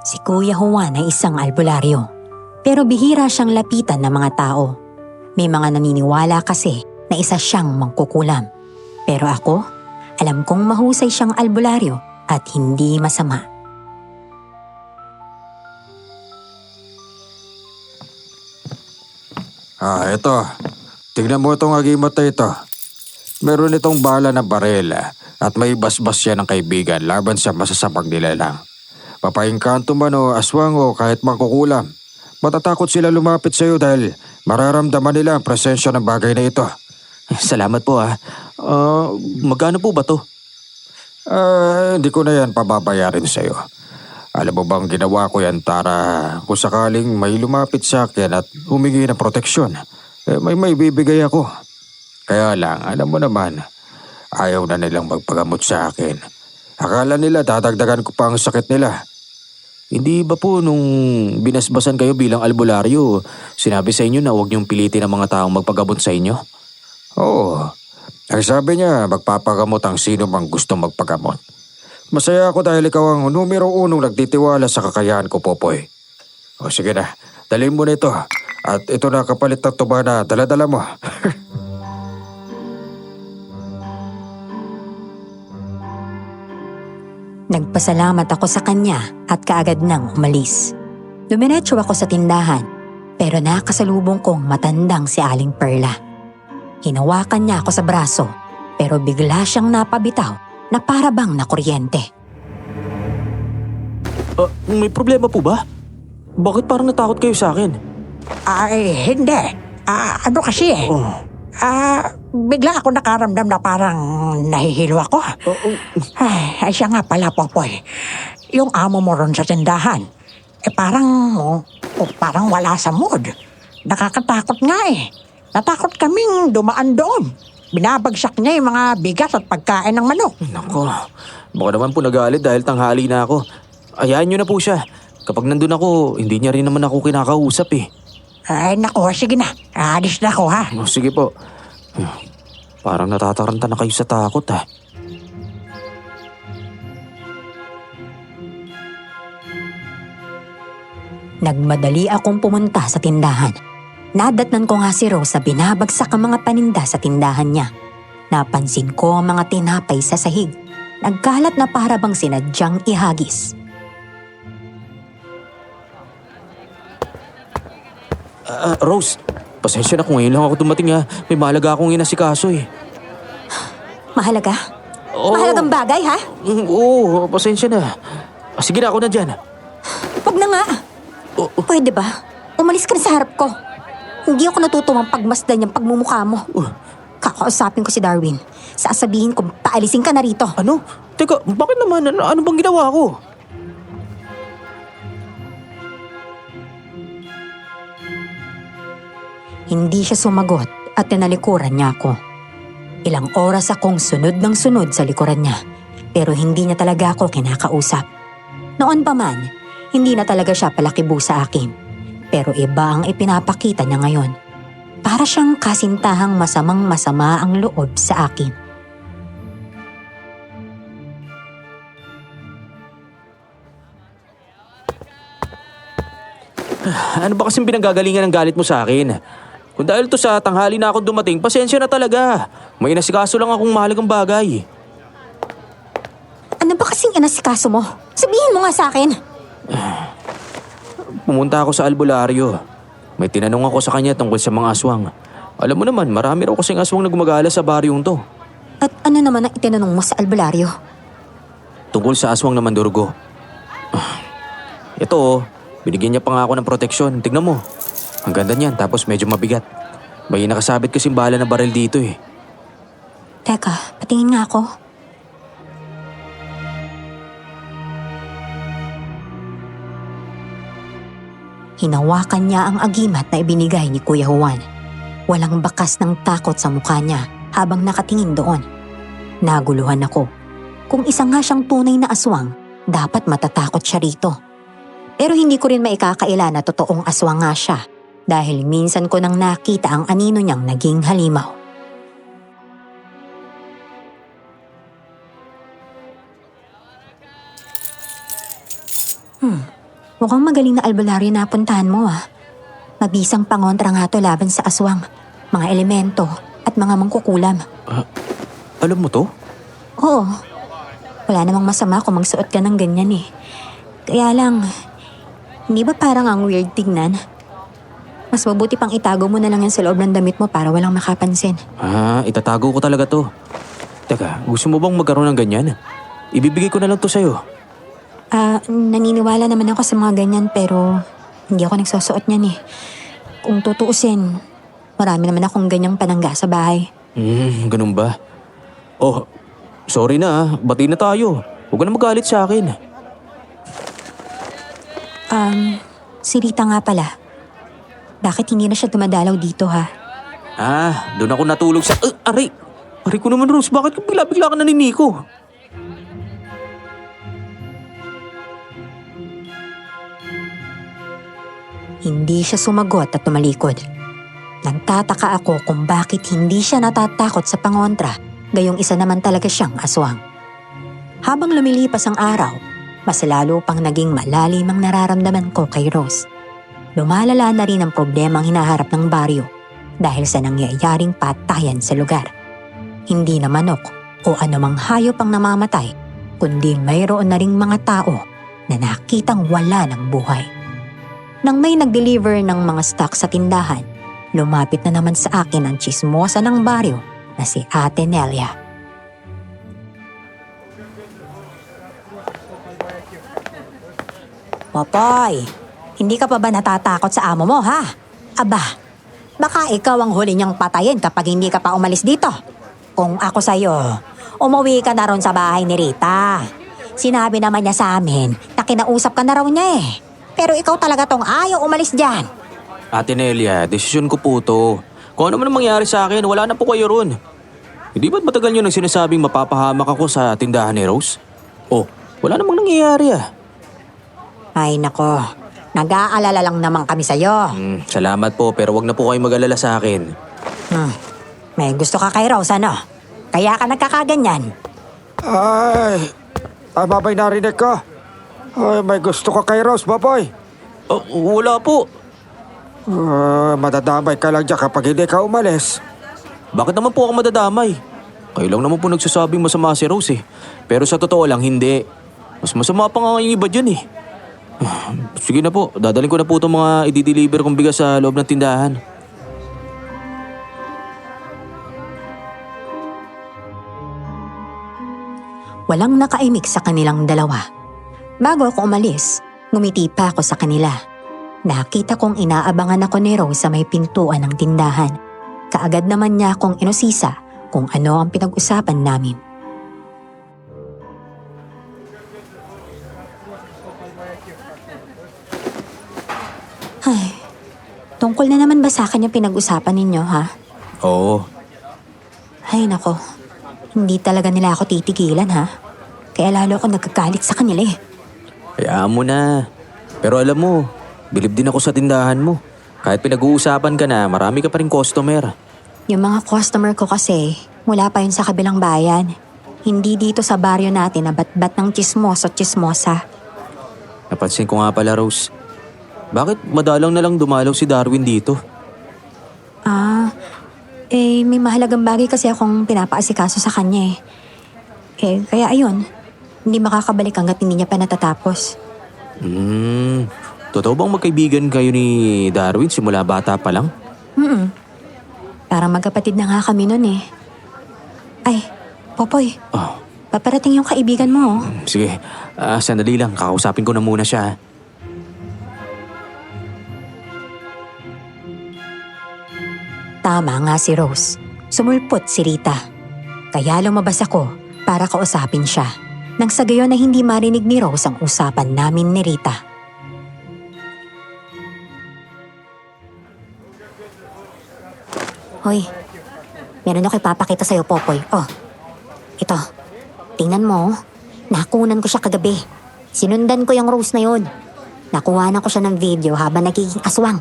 Speaker 1: Si Kuya Juan ay isang albularyo, pero bihira siyang lapitan ng mga tao. May mga naniniwala kasi na isa siyang mangkukulam. Pero ako, alam kong mahusay siyang albularyo at hindi masama.
Speaker 4: Ito. Tignan mo itong agimat na ito. Meron itong bala na barel at may basbas siya ng kaibigan laban sa masasamang nilalang. Papaingkanto man o aswang o kahit mangkukulam, matatakot sila lumapit sa iyo dahil mararamdaman nila ang presensya ng bagay na ito.
Speaker 3: Salamat po magkano po ba to?
Speaker 4: Hindi ko na yan pababayarin sa iyo. Alam mo bang ginawa ko yan para kung sakaling may lumapit sa akin at humingi ng proteksyon, may bibigay ako. Kaya lang, alam mo naman, ayaw na nilang magpagamot sa akin. Akala nila dadagdagan ko pa ang sakit nila.
Speaker 3: Hindi ba po nung binasbasan kayo bilang albularyo, sinabi sa inyo na huwag niyong pilitin ang mga taong magpagamot sa inyo?
Speaker 4: Oo. Ang sabi niya, magpapagamot ang sino mang gusto magpagamot. Masaya ako dahil ikaw ang numero unong nagtitiwala sa kakayahan ko, Popoy. O sige na, dalhin mo na ito. At ito na kapalit ng tuba na dala-dala mo.
Speaker 1: Nagpasalamat ako sa kanya at kaagad nang umalis. Dumiretso ako sa tindahan pero nakasalubong kong matandang si Aling Perla. Hinawakan niya ako sa braso pero bigla siyang napabitaw na para bang nakuryente.
Speaker 3: May problema po ba? Bakit parang natakot kayo sa akin?
Speaker 5: Ay, hindi. Ano kasi eh? Bigla ako nakaramdam na parang nahihilo ako. Ay, siya nga pala, Popoy. Yung amo mo ron sa tindahan, parang wala sa mood. Nakakatakot nga eh. Natakot kaming dumaan doon. Binabagsak niya yung mga bigas at pagkain ng manok.
Speaker 3: Nako, baka naman po nagalit dahil tanghali na ako. Ayahan niyo na po siya. Kapag nandun ako, hindi niya rin naman ako kinakausap eh.
Speaker 5: Ay, naku, sige na. Alis na ako, ha?
Speaker 3: Oh, sige po. Parang natataranta na kayo sa takot ha.
Speaker 1: Nagmadali akong pumunta sa tindahan. Nadatnan ko nga si Rose sa binabagsak ang mga paninda sa tindahan niya. Napansin ko ang mga tinapay sa sahig. Nagkalat na para bang sinadyang ihagis.
Speaker 3: Rose, pasensya na kung ngayon lang ako dumating ha. May mahalaga akong inasikaso eh.
Speaker 1: Mahalaga?
Speaker 3: Oo.
Speaker 1: Mahalagang bagay, ha?
Speaker 3: Oo, pasensya na. Sige na, ako na dyan.
Speaker 1: Wag na nga. Pwede ba? Umalis ka na sa harap ko. Hindi ako natutuwang pagmasdan yung pagmumukha mo. Kakausapin ko si Darwin. Sasabihin ko, paalisin ka na rito.
Speaker 3: Ano? Teka, bakit naman? Ano bang ginawa ko?
Speaker 1: Hindi siya sumagot at tinalikuran niya ako. Ilang oras akong sunod ng sunod sa likuran niya, pero hindi niya talaga ako kinakausap. Noon pa man, hindi na talaga siya palakibo sa akin. Pero iba ang ipinapakita niya ngayon. Para siyang kasintahang masamang-masama ang loob sa akin.
Speaker 3: Ano ba kasing pinanggagalingan ng galit mo sa akin? Kung dahil to sa tanghali na ako dumating, pasensya na talaga. May nasikaso lang akong mahalagang bagay.
Speaker 1: Ano ba kasing inasikaso mo? Sabihin mo nga sa akin.
Speaker 3: Pumunta ako sa albularyo. May tinanong ako sa kanya tungkol sa mga aswang. Alam mo naman, marami raw kasing aswang na gumagala sa baryong to.
Speaker 1: At ano naman ang itinanong mo sa albularyo?
Speaker 3: Tungkol sa aswang na mandurgo. Ito, binigyan niya pa nga ako ng proteksyon. Tignan mo. Ang ganda niyan, tapos medyo mabigat. May nakasabit kasing bala na baril dito eh.
Speaker 1: Teka, patingin nga ako. Hinawakan niya ang agimat na ibinigay ni Kuya Juan. Walang bakas ng takot sa mukha niya habang nakatingin doon. Naguluhan ako. Kung isa nga siyang tunay na aswang, dapat matatakot siya rito. Pero hindi ko rin maikakaila na totoong aswang nga siya dahil minsan ko nang nakita ang anino niyang naging halimaw. Mukhang magaling na albularyo na puntahan mo ah. Mabisang pangontra nga to laban sa aswang, mga elemento at mga mangkukulam.
Speaker 3: Alam mo to?
Speaker 1: Oo, wala namang masama kung magsuot ka ng ganyan eh. Kaya lang, hindi ba parang ang weird tignan? Mas mabuti pang itago mo na lang yan sa loob ng damit mo para walang makapansin.
Speaker 3: Itatago ko talaga to. Teka, gusto mo bang magkaroon ng ganyan? Ibibigay ko na lang to sa'yo.
Speaker 1: Naniniwala naman ako sa mga ganyan pero hindi ako nagsusuot niyan eh. Kung tutuusin, marami naman akong ganyang panangga sa bahay.
Speaker 3: Ganun ba? Oh, sorry na bati na tayo. Huwag ka na magalit sa akin.
Speaker 1: Si Rita nga pala. Bakit hindi na siya dumadalaw dito ha?
Speaker 3: Doon ako natulog sa... Aray! Aray ko naman, Rose. Bakit bigla-bigla ka naniniko?
Speaker 1: Hindi siya sumagot at tumalikod. Nagtataka ako kung bakit hindi siya natatakot sa pangontra, gayong isa naman talaga siyang aswang. Habang lumilipas ang araw, mas lalo pang naging malalim ang nararamdaman ko kay Rose. Lumalala na rin ang problemang hinaharap ng baryo dahil sa nangyayaring patayan sa lugar. Hindi na manok o anumang hayop ang namamatay, kundi mayroon na ring mga tao na nakitang wala ng buhay. Nang may nag-deliver ng mga stock sa tindahan, lumapit na naman sa akin ang tsismosa ng baryo na si Ate Nelia. Popoy, hindi ka pa ba natatakot sa amo mo, ha? Aba, baka ikaw ang huli niyang patayin kapag hindi ka pa umalis dito. Kung ako sa'yo, umuwi ka na ron sa bahay ni Rita. Sinabi naman niya sa amin na kinausap ka na raw niya eh. Pero ikaw talaga tong ayaw umalis dyan.
Speaker 3: Ate Nelia, desisyon ko po to. Kung ano man ang mangyari sa akin, wala na po kayo ron. Hindi ba't matagal nyo nang sinasabing mapapahamak ako sa tindahan ni Rose? Oh, wala namang nangyayari ah.
Speaker 1: Ay nako, nag-aalala lang naman kami sa'yo.
Speaker 3: Salamat po, pero wag na po kayo mag-alala sa akin.
Speaker 1: May gusto ka kay Rose, ano? Kaya ka nagkakaganyan.
Speaker 4: Ay, babay, narinig ko. Ay, may gusto ka kay Rose, baboy.
Speaker 3: Oh, wala po.
Speaker 4: Madadamay ka lang dyan kapag hindi ka umalis.
Speaker 3: Bakit naman po ako madadamay? Kayo lang naman po nagsasabing masama si Rose eh. Pero sa totoo lang, hindi. Mas masama pa nga yung iba dyan eh. Sige na po, dadalhin ko na po itong mga i-deliver kong bigas sa loob ng tindahan.
Speaker 1: Walang nakaimik sa kanilang dalawa. Bago ako umalis, ngumiti pa ako sa kanila. Nakita kong inaabangan ako ni Rose sa may pintuan ng tindahan. Kaagad naman niya akong inusisa kung ano ang pinag-usapan namin. Ay, tungkol na naman ba sa akin yung pinag-usapan ninyo, ha?
Speaker 3: Oo.
Speaker 1: Ay, nako. Hindi talaga nila ako titigilan, ha? Kaya lalo ako nagkagalit sa kanila eh.
Speaker 3: Hayaan mo na. Pero alam mo, bilib din ako sa tindahan mo. Kahit pinag-uusapan ka na, marami ka pa rin customer.
Speaker 1: Yung mga customer ko kasi, mula pa yun sa kabilang bayan. Hindi dito sa baryo natin na bat-bat ng chismoso at chismosa.
Speaker 3: Napansin ko nga pala, Rose. Bakit madalang na lang dumalaw si Darwin dito?
Speaker 1: May mahalagang bagay kasi akong pinapaasikaso sa kanya eh. Kaya ayun, hindi makakabalik hanggat hindi niya pa natatapos.
Speaker 3: Totoo bang magkaibigan kayo ni Darwin simula bata pa lang?
Speaker 1: Parang magkapatid na nga kami nun eh. Ay, Popoy,
Speaker 3: Oh,
Speaker 1: paparating yung kaibigan mo.
Speaker 3: sige. Sandali lang, kakausapin ko na muna siya.
Speaker 1: Tama nga si Rose. Sumulpot si Rita. Kaya lumabas ako para kausapin siya. Nang sa gayon na hindi marinig ni Rose ang usapan namin ni Rita. Hoy, meron ako ipapakita sa'yo, Popoy. Oh, ito. Tingnan mo. Nakunan ko siya kagabi. Sinundan ko yung Rose na yun. Nakuhanan ko siya ng video habang nagiging aswang.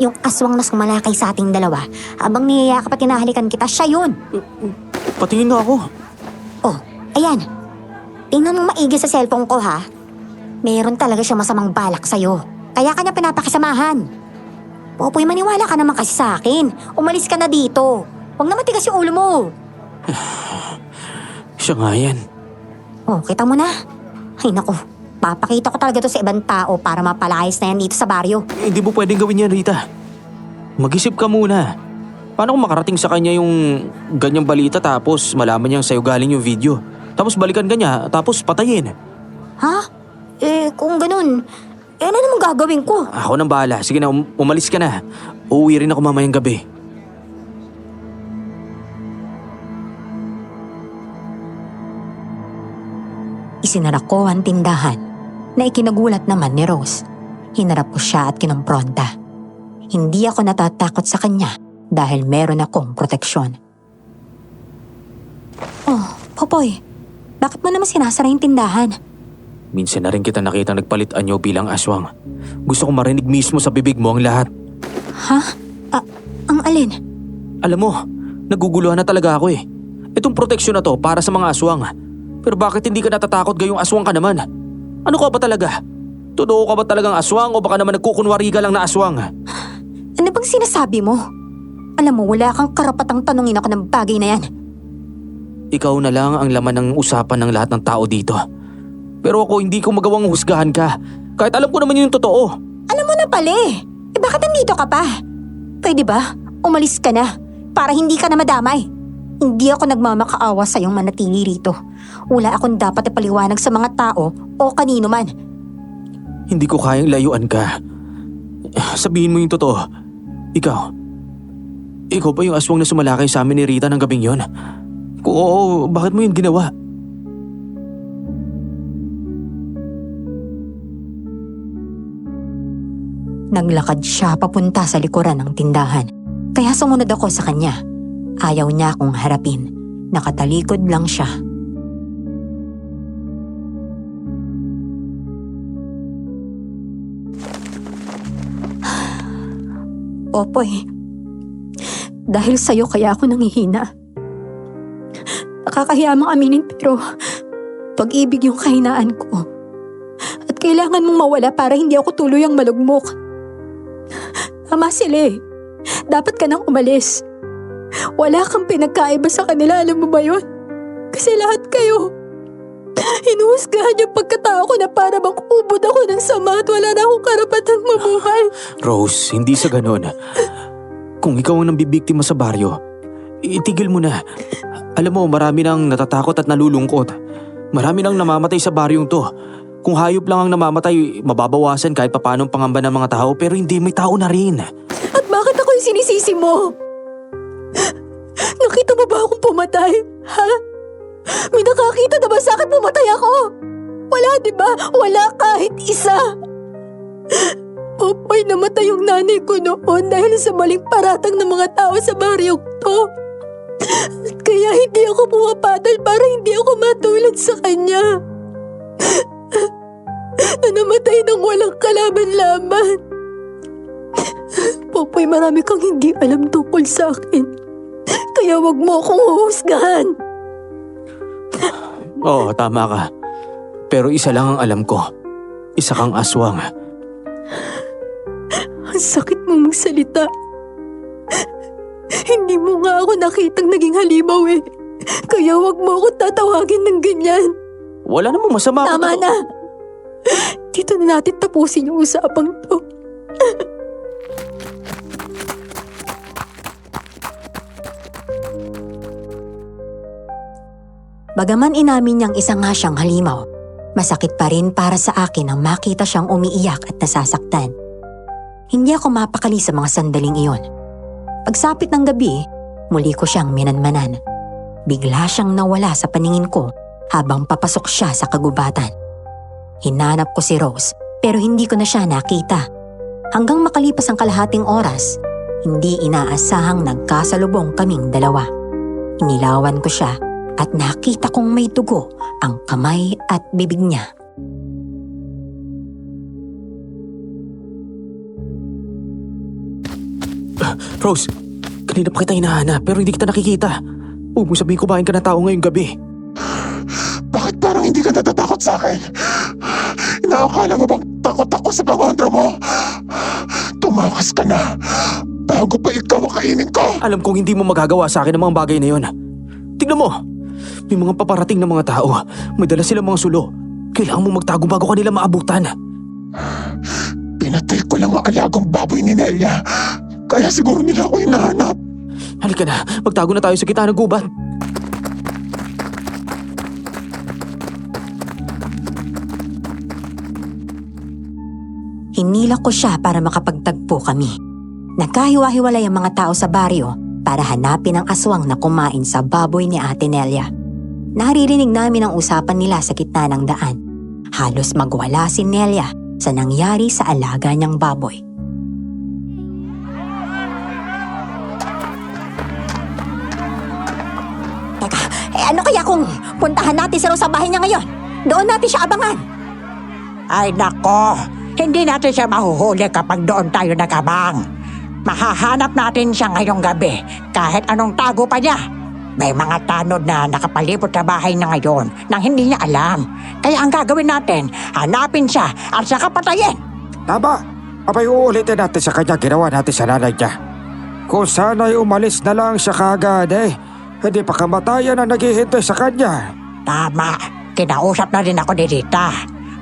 Speaker 1: Yung aswang na sumalakay sa ating dalawa. Habang niyayakap at tinahalikan kita, siya yun.
Speaker 3: Patingin nga ako.
Speaker 1: Oh, ayan. Tingnan mo maigi sa cellphone ko, ha? Meron talaga siya masamang balak sa'yo. Kaya kanya pinapakisamahan. Popoy, maniwala ka naman kasi sa akin. Umalis ka na dito. Huwag na matigas yung ulo mo.
Speaker 3: Siya nga yan.
Speaker 1: Oh, kita mo na. Ay, naku. Papakita ko talaga to sa ibang tao para mapalayas na yan dito sa baryo.
Speaker 3: Hindi mo pwedeng gawin yan, Rita. Mag-isip ka muna. Paano kung makarating sa kanya yung ganyang balita tapos malaman niyang sa'yo galing yung video? Tapos balikan ka niya, tapos patayin.
Speaker 1: Ha? Kung ganun, ano naman gagawin ko?
Speaker 3: Ako nang bahala. Sige na, umalis ka na. Uuwi rin ako mamayang gabi.
Speaker 1: Isinara ko ang tindahan na ikinagulat naman ni Rose. Hinarap ko siya at kinumpronta. Hindi ako natatakot sa kanya dahil meron akong proteksyon. Oh, Popoy, bakit mo naman sinasara yung tindahan?
Speaker 3: Minsan na rin kita nakita nagpalit anyo bilang aswang. Gusto kong marinig mismo sa bibig mo ang lahat.
Speaker 1: Ha? Ang alin?
Speaker 3: Alam mo, naguguluhan na talaga ako eh. Itong proteksyon na to para sa mga aswang. Pero bakit hindi ka natatakot gayong aswang ka naman? Ano ka ba talaga? Totoo ka ba talagang aswang o baka naman nagkukunwari ka lang na aswang?
Speaker 1: Ano bang sinasabi mo? Alam mo, wala kang karapatang tanungin ako ng bagay na yan.
Speaker 3: ikaw na lang ang laman ng usapan ng lahat ng tao dito. Pero ako hindi ko magawang husgahan ka. Kahit alam ko naman yung totoo.
Speaker 1: Alam mo na pala eh. Bakit nandito ka pa? Pwede ba? Umalis ka na. Para hindi ka na madamay. Hindi ako nagmamakaawa sa iyong manatili rito. Wala akong dapat ipaliwanag sa mga tao o kanino man.
Speaker 3: Hindi ko kayang layuan ka. Sabihin mo yung totoo. Ikaw ba yung aswang na sumalakay sa amin ni Rita ng gabing yon? Kung oo, bakit mo yun ginawa?
Speaker 1: Naglakad siya papunta sa likuran ng tindahan. Kaya sumunod ako sa kanya. Ayaw niya akong harapin. Nakatalikod lang siya. Popoy, dahil sa'yo kaya ako nanghihina. Nakakahiya mang aminin pero pag-ibig yung kahinaan ko. At kailangan mong mawala para hindi ako tuluyang malugmok. Tama sila eh. Dapat ka nang umalis. Wala kang pinagkaiba sa kanila, alam mo ba yun? Kasi lahat kayo, hinuhusgahan yung pagkatao ko na para bang ubod ako ng sama at wala na akong karapatang mabuhay.
Speaker 3: Rose, hindi sa ganun. Kung ikaw ang nambibiktima sa baryo, itigil mo na. Alam mo, marami nang natatakot at nalulungkot. Marami nang namamatay sa baryong to. Kung hayop lang ang namamatay, mababawasan kahit papaano ang pangamba ng mga tao, pero hindi, may tao na rin.
Speaker 1: At bakit ako yung sinisisi mo? Nakita mo ba akong pumatay? Ha? May nakakita na ba sa akin pumatay ako? Wala, di ba? Wala kahit isa. Popoy, namatay yung nanay ko noon dahil sa maling paratang ng mga tao sa baryong to. At kaya hindi ako pumapatol para hindi ako matulad sa kanya. Na namatay nang walang kalaban-laban. Popoy, marami kang hindi alam tungkol sa akin. Kaya wag mo akong huhusgahan.
Speaker 3: Oo, tama ka. Pero isa lang ang alam ko. Isa kang aswang.
Speaker 1: Ang sakit mo magsalita. Hindi mo nga ako nakitang naging halimaw eh. Kaya wag mo ako tatawagin ng ganyan.
Speaker 3: Wala namang masama.
Speaker 1: Tama na. Dito na natin tapusin yung usapang to. Bagaman inamin niyang isa nga siyang halimaw, masakit pa rin para sa akin ang makita siyang umiiyak at nasasaktan. Hindi ako mapakali sa mga sandaling iyon. Pagsapit ng gabi, muli ko siyang minanmanan. Bigla siyang nawala sa paningin ko habang papasok siya sa kagubatan. Hinanap ko si Rose pero hindi ko na siya nakita. Hanggang makalipas ang kalahating oras, hindi inaasahang nagkasalubong kaming dalawa. Inilawan ko siya at nakita kong may dugo ang kamay at bibig niya.
Speaker 3: Rose, kanina pa kita hinahanap pero hindi kita nakikita. Huwag mo sabihin kumain ka ng tao ngayong gabi.
Speaker 7: Bakit parang hindi ka natatakot sa akin? Inaakala mo bang takot ako sa pangondro mo? Tumakas ka na bago pa ikaw ang kainin ko.
Speaker 3: Alam kong hindi mo magagawa sa akin ang mga bagay na yon. Tignan mo, may mga paparating na mga tao. May dala silang mga sulo. Kailangan mo magtago bago kanila maabutan.
Speaker 7: Pinatay ko lang ang alagang baboy ni Nelia. Kaya siguro nila ako hinahanap.
Speaker 3: Halika na, magtago na tayo sa gitna ng gubat.
Speaker 1: Hinila ko siya para makapagtagpo kami. Nagkahiwa-hiwalay ang mga tao sa baryo para hanapin ang aswang na kumain sa baboy ni Ate Nelia. Naririnig namin ang usapan nila sa gitna ng daan. Halos magwala si Nelia sa nangyari sa alaga niyang baboy. Teka, ano kaya kung puntahan natin si Rose sa bahay niya ngayon? Doon natin siya abangan.
Speaker 5: Ay nako, hindi natin siya mahuhuli kapag doon tayo nagabang. Mahahanap natin siya ngayong gabi kahit anong tago pa niya. May mga tanod na nakapalibot sa bahay na ngayon nang hindi niya alam. Kaya ang gagawin natin, hanapin siya at saka patayin.
Speaker 4: Tama. Abay, uulitin natin sa kanya ginawa natin sa nanay niya. Kung sana'y umalis na lang siya kagad eh. Hindi pa kamatayan ang naghihintay sa kanya.
Speaker 5: Tama, kinausap na rin ako ni Rita.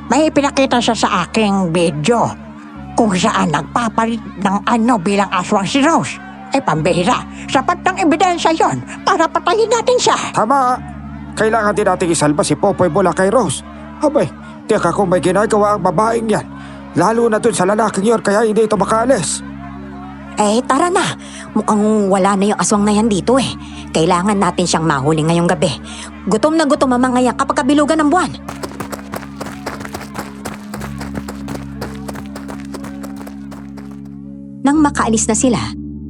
Speaker 5: May pinakita siya sa aking video kung saan nagpapalit ng bilang aswang si Rose. Pambihira, sapat ng ebidensya yon para patayin natin siya.
Speaker 4: Tama. Kailangan din nating isalba si Popoy mula kay Rose. Abay, teka kung may ginagawa ang babaeng yan. Lalo na dun sa lalaking yon kaya hindi ito makaalis.
Speaker 6: Tara na. Mukhang wala na yung aswang na yan dito eh. Kailangan natin siyang mahuli ngayong gabi. Gutom na gutom ang mga yan kapag kabilugan ng buwan.
Speaker 1: Nang makaalis na sila,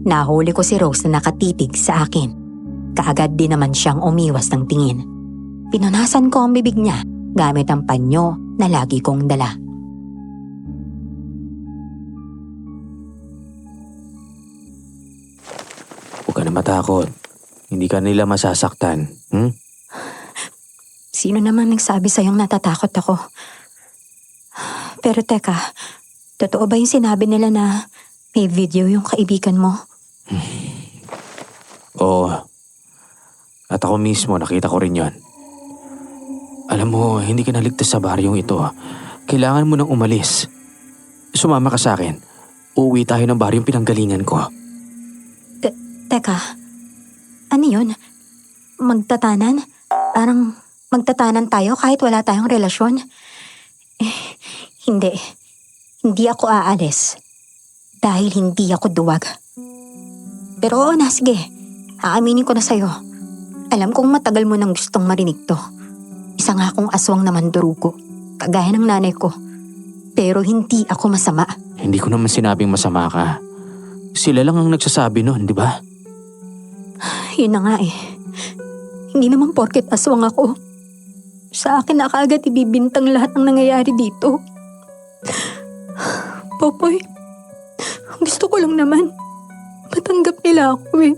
Speaker 1: nahuli ko si Rose na nakatitig sa akin. Kaagad din naman siyang umiwas ng tingin. Pinunasan ko ang bibig niya gamit ang panyo na lagi kong dala.
Speaker 3: Huwag ka na matakot. Hindi ka nila masasaktan.
Speaker 1: Sino naman nagsabi sa'yong natatakot ako? Pero teka, totoo ba yung sinabi nila na may video yung kaibigan mo?
Speaker 3: Oo. At ako mismo nakita ko rin yon. Alam mo, hindi ka naligtas sa baryong ito. Kailangan mo nang umalis. Sumama ka sa akin. Uuwi tayo ng baryong pinanggalingan ko.
Speaker 1: Teka, ano yun? Magtatanan? Parang magtatanan tayo kahit wala tayong relasyon? Hindi. Hindi ako aalis. Dahil hindi ako duwag. Pero oo na, sige. Aaminin ko na sa'yo. Alam kong matagal mo nang gustong marinig to. Isa nga akong aswang na mandurugo. Kagaya ng nanay ko. Pero hindi ako masama.
Speaker 3: Hindi ko naman sinabing masama ka. Sila lang ang nagsasabi nun, di ba?
Speaker 1: Yun na nga eh. Hindi naman porket aswang ako. Sa akin na kaagad ibibintang lahat ng nangyayari dito. Popoy, gusto ko lang naman matanggap nila ako eh.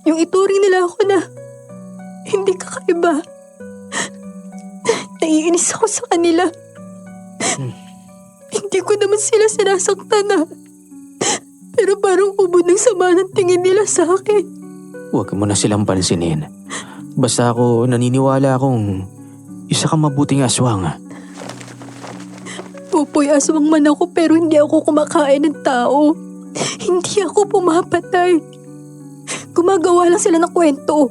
Speaker 1: Yung ituring nila ako na hindi kakaiba. Naiinis ako sa kanila. Hindi ko naman sila sinasaktan na. Pero parang ubod ng sama ng tingin nila sa akin.
Speaker 3: Huwag mo na silang pansinin. Basta ako naniniwala akong isa kang mabuting aswang.
Speaker 1: Popoy, aswang man ako pero hindi ako kumakain ng tao. Hindi ako pumapatay. Gumagawa lang sila ng kwento.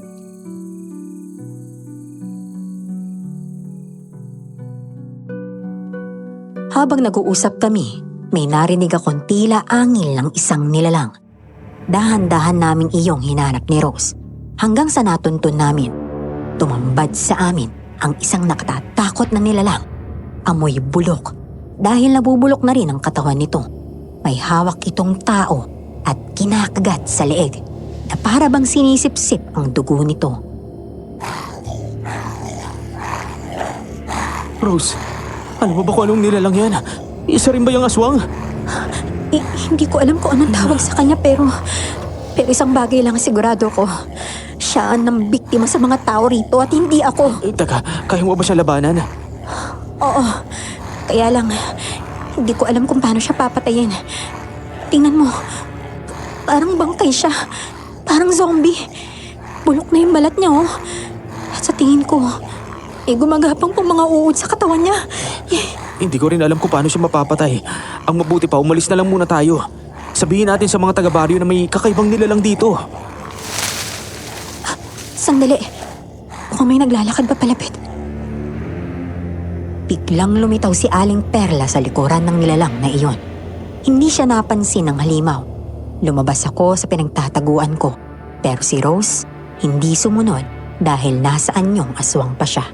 Speaker 1: Habang nag-uusap kami, may narinig akong tila angil ng isang nilalang. Dahan-dahan namin iyong hinanap ni Rose hanggang sa natuntun namin. Tumambad sa amin ang isang nakatatakot na nilalang. Amoy bulok dahil nabubulok na rin ang katawan nito. May hawak itong tao at kinakagat sa leeg na para bang sinisip-sip ang dugo nito.
Speaker 3: Rose, alam mo ba kung anong nilalang yan? Isa rin ba yung aswang?
Speaker 1: Hindi ko alam kung anong tawag sa kanya pero isang bagay lang sigurado ko. Siya ang biktima sa mga tao rito at hindi ako.
Speaker 3: Teka, kaya mo ba siya labanan?
Speaker 1: Oo, kaya lang hindi ko alam kung paano siya papatayin. Tingnan mo, parang bangkay siya. Parang zombie. Bulok na yung balat niya oh. At sa tingin ko, gumagapang pang mga uod sa katawan niya.
Speaker 3: Hindi ko rin alam kung paano siya mapapatay. Ang mabuti pa, umalis na lang muna tayo. Sabihin natin sa mga taga-baryo na may kakaibang nilalang dito.
Speaker 1: Sandali. Mukhang may naglalakad pa palapit. Biglang lumitaw si Aling Perla sa likuran ng nilalang na iyon. Hindi siya napansin ng halimaw. Lumabas ako sa pinagtataguan ko. Pero si Rose, hindi sumunod dahil nasa anyong aswang pa siya.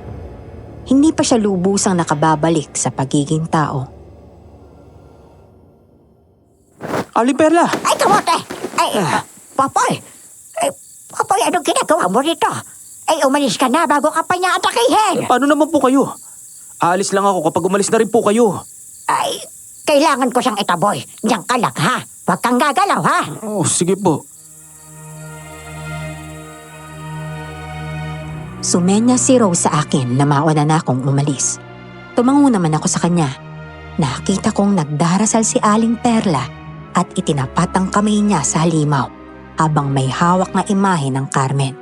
Speaker 1: Hindi pa siya lubusang nakababalik sa pagiging tao.
Speaker 3: Aling Perla!
Speaker 5: Ay, kamote! Popoy! Popoy, anong ginagawa mo rito? Umalis ka na bago ka pa niya atakihin!
Speaker 3: Paano naman po kayo? Aalis lang ako kapag umalis na rin po kayo.
Speaker 5: Kailangan ko siyang itaboy. Diyan ka lang, ha? Huwag kang gagalaw, ha?
Speaker 3: Oh, sige po.
Speaker 1: Sumenya si Rose sa akin na mauna na akong umalis. Tumango naman ako sa kanya. Nakita kong nagdarasal si Aling Perla at itinapat ang kamay niya sa halimaw. habang may hawak na imahe ng Carmen.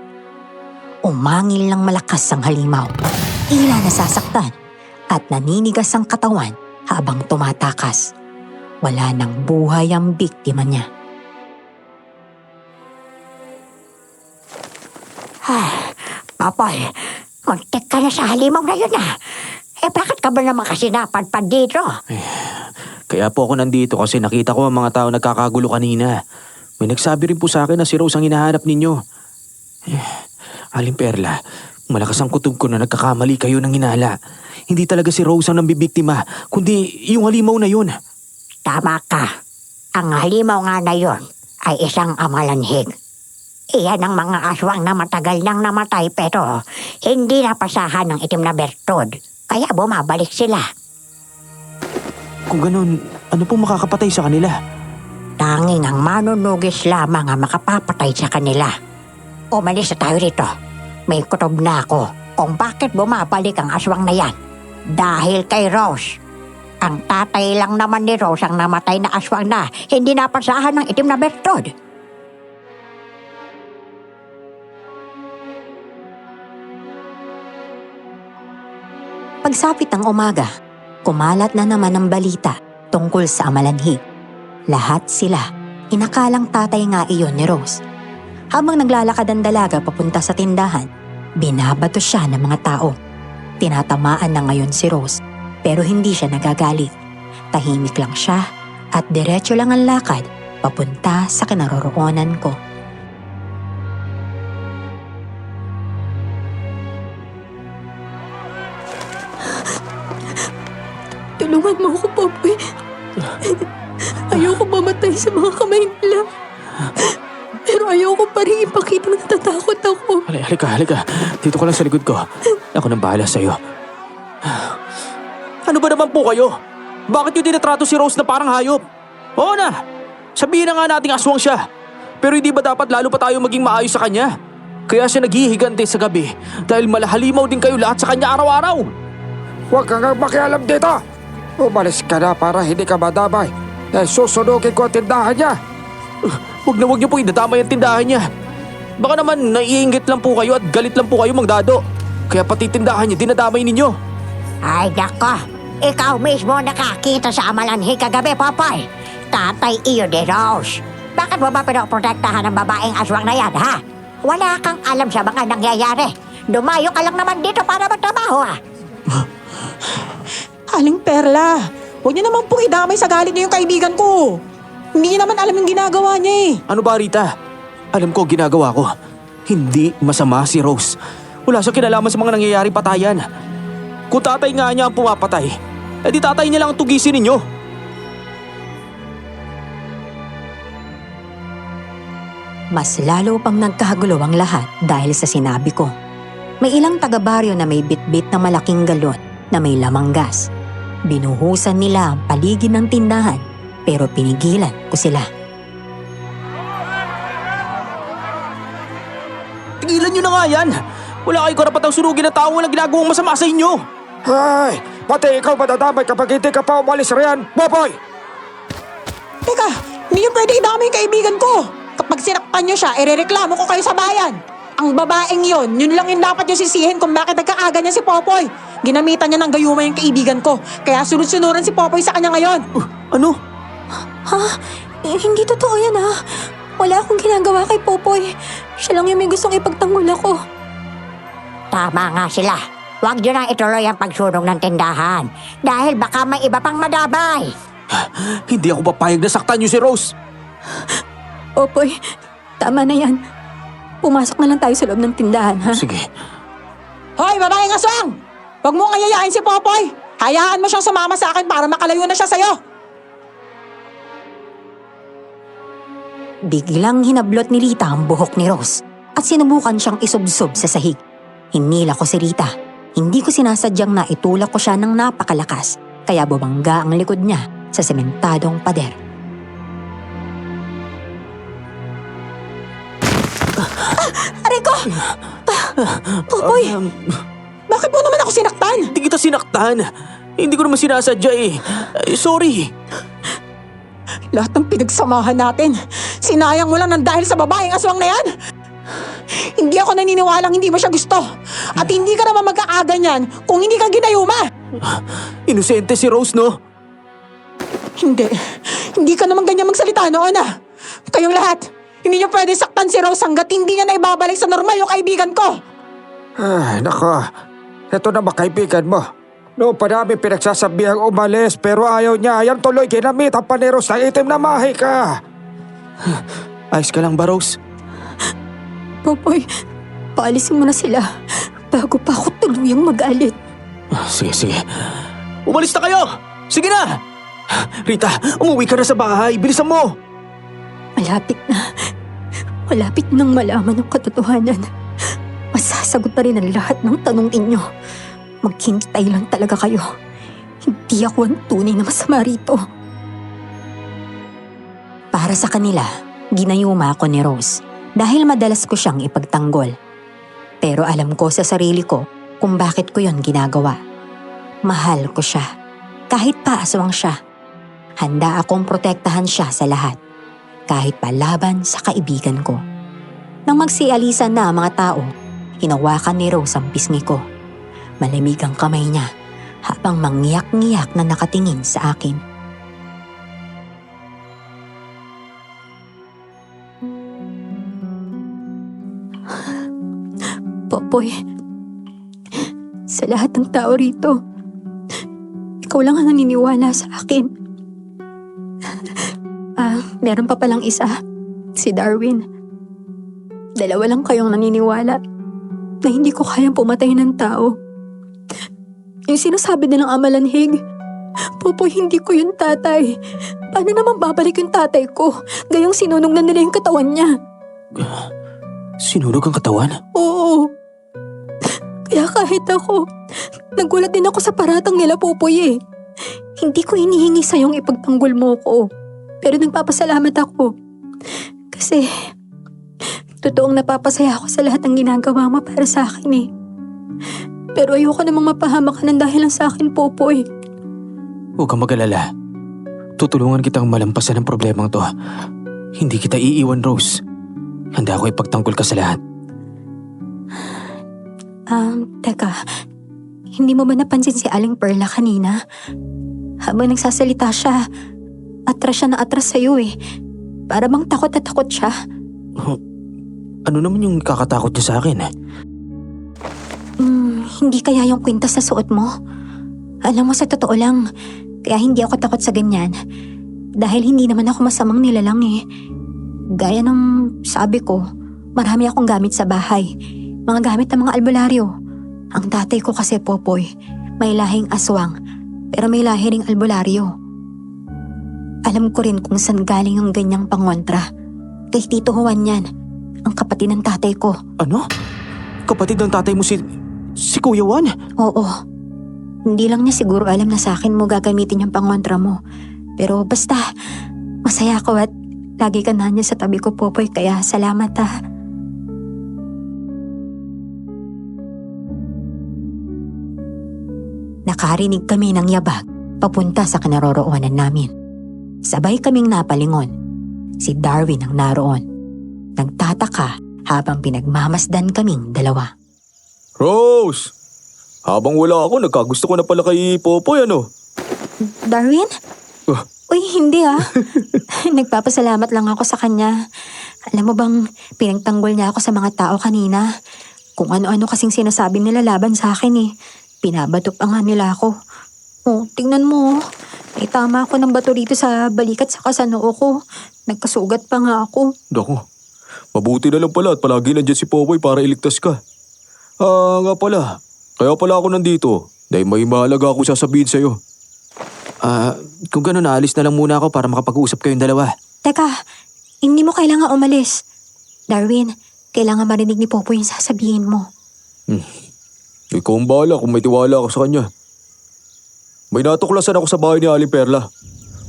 Speaker 1: Umangil ng malakas ang halimaw. Tila nasasaktan at naninigas ang katawan habang tumatakas. Wala nang buhay ang biktima niya.
Speaker 5: Popoy, muntik ka na sa halimaw na yun ah. Bakit ka ba naman kasi napadpad dito?
Speaker 3: Kaya po ako nandito kasi nakita ko ang mga tao nagkakagulo kanina. May nagsabi rin po sa akin na si Rose ang hinahanap ninyo. Aling Perla, malakas ang kutob ko na nagkakamali kayo ng hinala. Hindi talaga si Rose ang nambibiktima, kundi yung halimaw na yun.
Speaker 5: Tama ka. Ang halimaw nga na yun ay isang amalanhig. Iyan ang mga aswang na matagal nang namatay pero hindi napasahan ng itim na bertod. Kaya bumabalik sila.
Speaker 3: Kung ganun, ano pong makakapatay sa kanila?
Speaker 5: Tanging ang manunugis lamang ang makapapatay sa kanila. Umalis na tayo rito. May kutob na ako kung bakit bumabalik ang aswang na yan. Dahil kay Rose. Ang tatay lang naman ni Rose ang namatay na aswang na hindi napasahan ng itim na bertod.
Speaker 1: Pagsapit ng umaga, kumalat na naman ang balita tungkol sa amalanhig. Lahat sila, inakalang tatay nga iyon ni Rose. Habang naglalakad ang dalaga papunta sa tindahan, binabato siya ng mga tao. Tinatamaan na ngayon si Rose, pero hindi siya nagagalit. Tahimik lang siya at diretso lang ang lakad papunta sa kinaroroonan ko.
Speaker 8: Tulungan mo ako, Popoy. Ayoko mamatay sa mga kamay nila. Pero ayoko pa rin ipakita na natatakot ako.
Speaker 3: Halika. Dito ka lang sa likod ko. Ako nang bahala sa'yo. Ano ba naman po kayo? Bakit yung tinatrato si Rose na parang hayop? Oo na! Sabihin na nga nating aswang siya. Pero hindi ba dapat lalo pa tayo maging maayos sa kanya? Kaya siya naghihigante sa gabi dahil malahalimaw din kayo lahat sa kanya araw-araw.
Speaker 4: Huwag kang makialam dito. Umalis ka na para hindi ka madamay. Dahil susunugin ko ang tindahan niya.
Speaker 3: Huwag niyo po idadamay ang tindahan niya. Baka naman naiinggit lang po kayo at galit lang po kayo Mang-Dado. Kaya pati tindahan niya dinadamay ninyo.
Speaker 5: Ay nako, ikaw mismo nakakita sa amalanhig kagabi, Popoy. Tatay iyo ni Rose. Bakit mo ba pinoprotektahan ng babaeng aswang na yan, ha? Wala kang alam sa mga nangyayari. Dumayo ka lang naman dito para magtrabaho, ha?
Speaker 8: Aling Perla, huwag niyo naman po idamay sa galit niyo yung kaibigan ko. Hindi niya naman alam yung ginagawa niya eh.
Speaker 3: Ano ba Rita? Alam ko ginagawa ko. Hindi masama si Rose. Wala siyang kinalaman sa mga nangyayaring patayan. Kung tatay nga niya ang pumapatay, edi tatay niya lang ang tugisin ninyo.
Speaker 1: Mas lalo pang nagkagulo ang lahat dahil sa sinabi ko. May ilang taga-baryo na may bitbit na malaking galon na may lamang gas. Binuhusan nila ang paligid ng tindahan pero pinigilan ko sila.
Speaker 3: Tigilan niyo na nga yan! Wala kayo karapatang surugin na tao walang ginagawang masama sa inyo!
Speaker 4: Ay, pati ikaw madadamay kapag hindi ka pa umalis riyan, Popoy!
Speaker 8: Teka, hindi niyo pwede idamay yung kaibigan ko. Kapag sinaktan niyo siya, irereklamo ko kayo sa bayan. Ang babaeng yun lang yung dapat yung sisihin kung bakit nagkaaga niya si Popoy. Ginamitan niya ng gayuma yung kaibigan ko. Kaya sunod-sunuran si Popoy sa kanya ngayon.
Speaker 3: Ano?
Speaker 8: Ha? Hindi totoo yan ha. Wala akong ginagawa kay Popoy. Siya lang yung may gustong ipagtanggol ako.
Speaker 5: Tama nga sila. Huwag niyo nang ituloy ang pagsunog ng tindahan. Dahil baka may iba pang madamay.
Speaker 3: Hindi ako papayag na saktan niyo si Rose.
Speaker 8: Popoy, tama na yan. Pumasok na lang tayo sa loob ng tindahan ha.
Speaker 3: Sige.
Speaker 8: Hoy, babaeng aswang! Huwag mong ayayain si Popoy. Hayaan mo siyang sumama sa akin para makalayo na siya sa'yo.
Speaker 1: Biglang hinablot ni Rita ang buhok ni Rose at sinubukan siyang isubsob sa sahig. Hinila ko si Rita. Hindi ko sinasadyang naitulak ko siya ng napakalakas kaya bumangga ang likod niya sa sementadong pader.
Speaker 8: Aray ko! Popoy, bakit mo naman ako sinaktan?
Speaker 3: Hindi kita sinaktan. Hindi ko naman sinasadya eh. Sorry.
Speaker 8: Lahat ng pinagsamahan natin, sinayang mo lang ng dahil sa babaeng aswang na yan? Hindi ako naniniwalang hindi mo siya gusto. At hindi ka naman magkakaganyan kung hindi ka ginayuma.
Speaker 3: Inosente si Rose, no?
Speaker 8: Hindi. Hindi ka naman ganyan magsalita noon ah. Kayong lahat, hindi niyo pwede saktan si Rose hanggat hindi niya na ibabalik sa normal yung kaibigan ko.
Speaker 4: Ay, nako. Ito na kaibigan mo. Noong pa namin pinagsasabihang umalis pero ayaw niya. Ayan tuloy ginamitan pa ni Rose ng itim na mahika.
Speaker 3: Ayos ka lang ba, Rose?
Speaker 1: Popoy, paalisin mo na sila bago pa ako tuluyang magalit.
Speaker 3: Sige. Umalis na kayo! Sige na! Rita, umuwi ka na sa bahay. Bilisan mo!
Speaker 1: Malapit na. Malapit nang malaman ang katotohanan. Masasagot na rin ang lahat ng tanong ninyo. Maghintay lang talaga kayo. Hindi ako ang tunay na masama rito. Para sa kanila, ginayuma ako ni Rose dahil madalas ko siyang ipagtanggol. Pero alam ko sa sarili ko kung bakit ko yon ginagawa. Mahal ko siya. Kahit pa aswang siya. Handa akong protektahan siya sa lahat. Kahit pa laban sa kaibigan ko. Nang magsialisan na ang mga tao, hinawakan ni Rose ang pisngi ko. Malamig ang kamay niya habang mangyak-ngiyak na nakatingin sa akin. Popoy, sa lahat ng tao rito, ikaw lang ang naniniwala sa akin. Meron pa palang isa, si Darwin. Dalawa lang kayong naniniwala na hindi ko kayang pumatay ng tao. Yung sinasabi nilang amalanhig, Popoy, hindi ko yung tatay. Paano naman babalik yung tatay ko? Gayong sinunog na nila yung katawan niya.
Speaker 3: Sinunog ang katawan?
Speaker 1: Oo. Kaya kahit ako, nagulat din ako sa paratang nila, Popoy eh. Hindi ko hinihingi sa'yong ipagtanggol mo ko. Pero nagpapasalamat ako. Kasi, totoong napapasaya ako sa lahat ng ginagawa mo para sa akin eh. Pero ayoko namang mapahamak ka ng dahilan sa akin, Popoy.
Speaker 3: Huwag kang mag-alala. Tutulungan kitang malampasan ang problemang to. Hindi kita iiwan, Rose. Handa ako ipagtanggol ka sa lahat.
Speaker 1: Teka. Hindi mo ba napansin si Aling Perla kanina? Habang nagsasalita siya, atras siya na atras sa'yo eh. Para bang takot na takot siya.
Speaker 3: Ano naman yung kakatakot niya sa akin?
Speaker 1: Hindi kaya yung kwintas sa suot mo? Alam mo, sa totoo lang, kaya hindi ako takot sa ganyan. Dahil hindi naman ako masamang nilalang eh. Gaya ng sabi ko, marami akong gamit sa bahay. Mga gamit ng mga albularyo. Ang tatay ko kasi, Popoy, may lahing aswang, pero may lahi ring albularyo. Alam ko rin kung saan galing ang ganyang pangontra. Kay Tito Juan yan, ang kapatid ng tatay ko.
Speaker 3: Ano? Kapatid ng tatay mo si Kuya Juan?
Speaker 1: Oo. Hindi lang niya siguro alam na sa akin mo gagamitin yung pangontra mo. Pero basta, masaya ako at lagi ka na niya sa tabi ko, Popoy, kaya salamat ha. Nakarinig kami ng yabag papunta sa kinaroroonan namin. Sabay kaming napalingon. Si Darwin ang naroon. Nagtataka habang pinagmamasdan kaming dalawa.
Speaker 2: Rose! Habang wala ako, nagkagusto ko na pala kay Popoy, ano?
Speaker 1: Darwin? Uy, hindi ah. Nagpapasalamat lang ako sa kanya. Alam mo bang, pinagtanggol niya ako sa mga tao kanina. Kung ano-ano kasing sinasabi nila laban sa akin eh. Pinabato pa nga nila ako. Oh, tingnan mo. May tama ako ng bato rito sa balikat saka sa noo ko. Nagkasugat pa nga ako.
Speaker 2: Naku, mabuti na lang pala at palagi nandiyan si Popoy para iligtas ka. Nga pala. Kaya pala ako nandito. Dahil may mahalaga ako sasabihin sa'yo.
Speaker 3: Kung gano'n, naalis na lang muna ako para makapag-uusap kayong dalawa.
Speaker 1: Teka, hindi mo kailangan umalis. Darwin, kailangan marinig ni Popoy yung sasabihin mo.
Speaker 2: Ikaw ang bahala kung may tiwala ako sa kanya. May natuklasan ako sa bahay ni Aling Perla.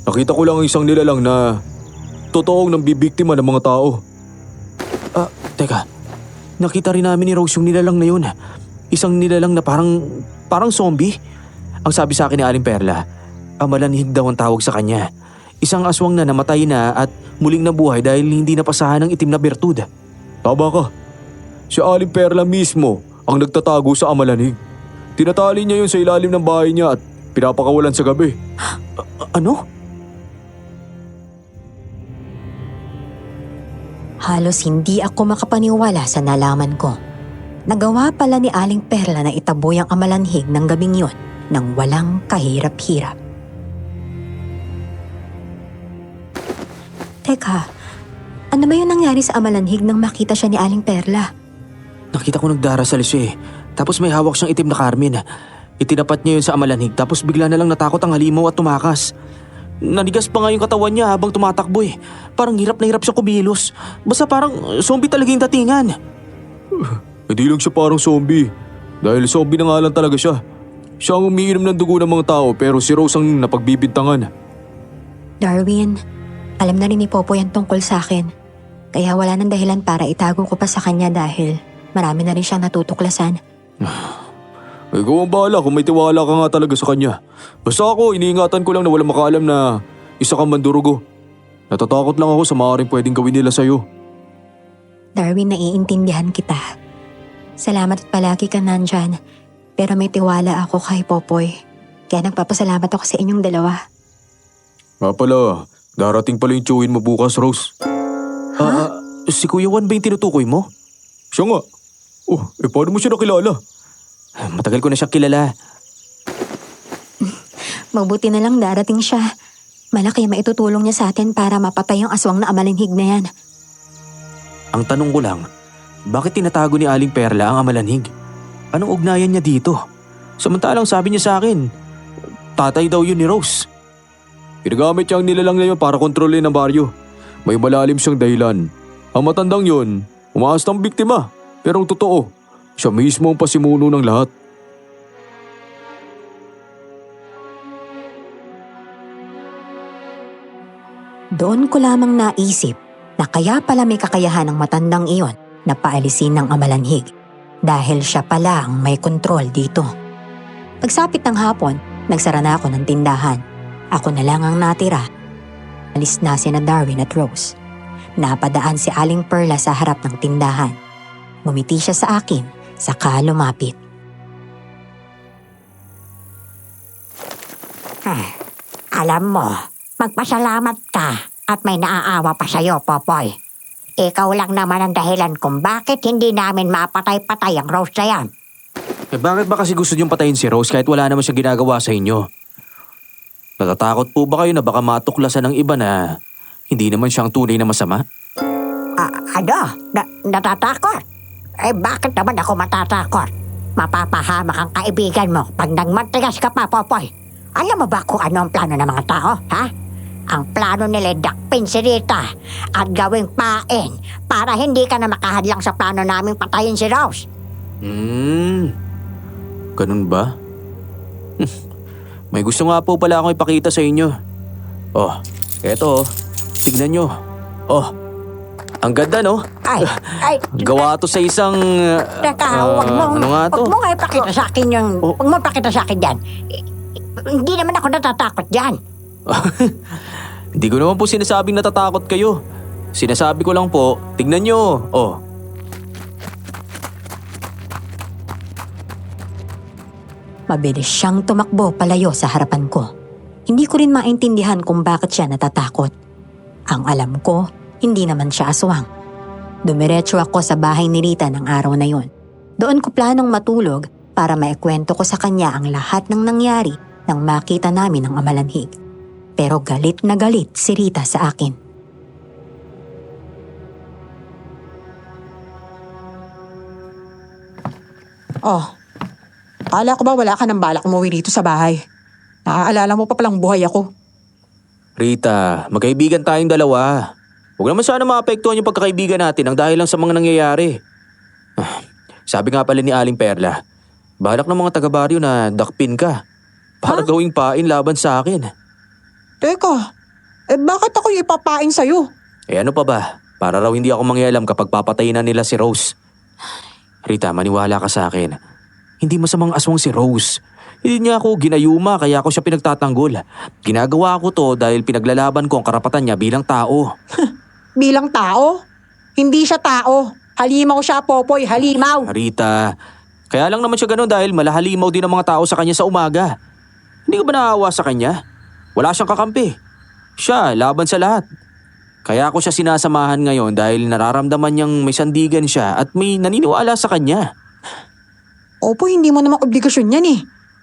Speaker 2: Nakita ko lang ang isang nilalang na totoong nambibiktima ng mga tao.
Speaker 3: Teka. Nakita rin namin ni Rose yung nilalang na yun. Isang nilalang na parang zombie. Ang sabi sa akin ni Aling Perla, amalanhig daw ang tawag sa kanya. Isang aswang na namatay na at muling nabuhay dahil hindi napasahan ng itim na bertud.
Speaker 2: Tama ka. Si Aling Perla mismo ang nagtatago sa Amalanhig. Tinatali niya yun sa ilalim ng bahay niya at pinapakawalan sa gabi.
Speaker 3: Ano?
Speaker 1: Halos hindi ako makapaniwala sa nalaman ko. Nagawa pala ni Aling Perla na itaboy ang Amalanhig ng gabing yon nang walang kahirap-hirap. Teka, ano ba yung nangyari sa Amalanhig nang makita siya ni Aling Perla?
Speaker 3: Nakita ko nagdarasal siya eh. Tapos may hawak siyang itim na karmin. Itinapat niya yun sa Amalanhig tapos bigla na lang natakot ang halimaw at tumakas. Nanigas pa nga yung katawan niya habang tumatakbo eh. Parang hirap na hirap siya kumilos. Basta parang zombie talaga yung datingan.
Speaker 2: Hindi lang siya parang zombie. Dahil zombie na nga lang talaga siya. Siya ang umiinom ng dugo ng mga tao pero si Rose ang napagbibintangan.
Speaker 1: Darwin, alam na rin ni Popoy ang tungkol sa akin. Kaya wala nang dahilan para itago ko pa sa kanya dahil marami na rin siyang natutuklasan.
Speaker 2: Ikaw ang bahala kung may tiwala ka nga talaga sa kanya. Basta ako, iniingatan ko lang na walang makaalam na isa kang mandurugo. Natatakot lang ako sa maaaring pwedeng gawin nila sa'yo.
Speaker 1: Darwin, naiintindihan kita. Salamat at palagi ka nandyan. Pero may tiwala ako kay Popoy. Kaya nagpapasalamat ako sa inyong dalawa.
Speaker 2: Nga pala, darating pala yung tiyuhin mo bukas, Rose.
Speaker 3: Si Kuya Juan ba yung tinutukoy mo?
Speaker 2: Siya nga. Oh, paano mo siya nakilala?
Speaker 3: Matagal ko na siya kilala.
Speaker 1: Mabuti na lang darating siya. Malaki ang maitutulong niya sa atin para mapatay ang aswang na Amalanhig na yan.
Speaker 3: Ang tanong ko lang, bakit tinatago ni Aling Perla ang Amalanhig? Anong ugnayan niya dito? Samantalang sabi niya sa akin, tatay daw yun ni Rose.
Speaker 2: Ginagamit niya ang nilalang na yun para kontrolin ang baryo. May malalim siyang dahilan. Ang matandang yun, umaas ng biktima. Pero ang totoo, siya mismo ang pasimuno ng lahat.
Speaker 1: Doon ko lamang naisip na kaya pala may kakayahan ng matandang iyon na paalisin ng Amalanhig dahil siya pala ang may kontrol dito. Pagsapit ng hapon, nagsara na ako ng tindahan. Ako na lang ang natira. Alis na sina Darwin at Rose. Napadaan si Aling Perla sa harap ng tindahan. Ngumiti siya sa akin, saka lumapit.
Speaker 5: Alam mo, magpasalamat ka at may naaawa pa sa'yo, Popoy. Ikaw lang naman ang dahilan kung bakit hindi namin mapatay-patay ang Rose na yan.
Speaker 3: Bakit ba kasi gusto niyong patayin si Rose kahit wala naman siyang ginagawa sa inyo? Natatakot po ba kayo na baka matuklasan ng iba na hindi naman siyang tunay na masama?
Speaker 5: Natatakot? Bakit naman ako matatakot? Mapapahamak ang kaibigan mo pag nagmatigas ka pa, Popoy. Alam mo ba kung ano ang plano ng mga tao, ha? Ang plano nila dakpin si Rita at gawing pain para hindi ka na makahadlang sa plano naming patayin si Rose.
Speaker 3: Ganun ba? May gusto nga po pala akong ipakita sa inyo. Oh, eto. Tignan nyo. Oh, ang ganda no?
Speaker 5: Ay,
Speaker 3: Gawa to sa isang...
Speaker 5: Teka, wag mo.
Speaker 3: ano nga to?
Speaker 5: Wag mo nga ipakita sa akin yung... Wag mo ipakita sa akin yan. Hindi naman ako natatakot dyan.
Speaker 3: Hindi ko naman po sinasabing natatakot kayo. Sinasabi ko lang po, tignan nyo. Oh.
Speaker 1: Mabilis siyang tumakbo palayo sa harapan ko. Hindi ko rin maintindihan kung bakit siya natatakot. Ang alam ko, hindi naman siya aswang. Dumiretso ako sa bahay ni Rita ng araw na yon. Doon ko planong matulog para maikwento ko sa kanya ang lahat ng nangyari nang makita namin ang Amalanhig. Pero galit na galit si Rita sa akin.
Speaker 8: Oh, akala ko ba wala ka ng balak umuwi dito sa bahay? Naaalala mo pa palang buhay ako.
Speaker 3: Rita, magkaibigan tayong dalawa. Huwag naman sana maapektuhan yung pagkakaibigan natin ang dahil lang sa mga nangyayari. Sabi nga pala ni Aling Perla, balak ng mga taga-baryo na dakpin ka para gawing pain laban sa akin.
Speaker 8: Teka, bakit ako yung ipapain sa'yo?
Speaker 3: Ano pa ba? Para raw hindi ako mangyalam kapag papatayin na nila si Rose. Rita, maniwala ka sa akin. Hindi masamang aswang si Rose. Hindi niya ako ginayuma kaya ako siya pinagtatanggol. Ginagawa ko to dahil pinaglalaban ko ang karapatan niya bilang tao.
Speaker 8: Bilang tao? Hindi siya tao. Halimaw siya, Popoy, halimaw.
Speaker 3: Rita, kaya lang naman siya ganun dahil malahalimaw din ang mga tao sa kanya sa umaga. Hindi ka ba naawa sa kanya? Wala siyang kakampi. Siya, laban sa lahat. Kaya ako siya sinasamahan ngayon dahil nararamdaman niyang may sandigan siya at may naniniwala sa kanya.
Speaker 8: Opo, hindi mo naman obligasyon yan eh.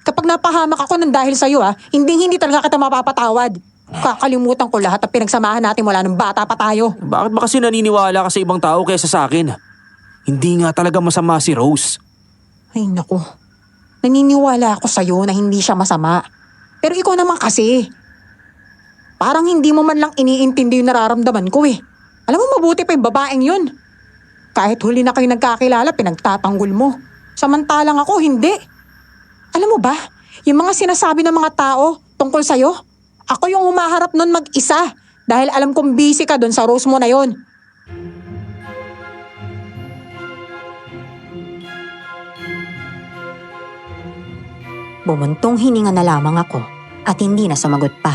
Speaker 8: Kapag napahamak ako ng dahil sa'yo hindi talaga kita mapapatawad. Kakalimutan ko lahat at pinagsamahan natin mula nung bata pa tayo.
Speaker 3: Bakit ba kasi naniniwala ka sa ibang tao kaysa sa akin? Hindi nga talaga masama si Rose.
Speaker 8: Ay naku, naniniwala ako sa'yo na hindi siya masama. Pero ikaw naman kasi, parang hindi mo man lang iniintindi yung nararamdaman ko eh. Alam mo, mabuti pa yung babaeng yun. Kahit huli na kayo nagkakilala, pinagtatanggol mo. Samantalang ako, hindi. Alam mo ba, yung mga sinasabi ng mga tao tungkol sa'yo, ako yung humaharap nun mag-isa dahil alam kong busy ka dun sa rose mo na yon.
Speaker 1: Bumuntong hininga na lamang ako at hindi na sumagot pa.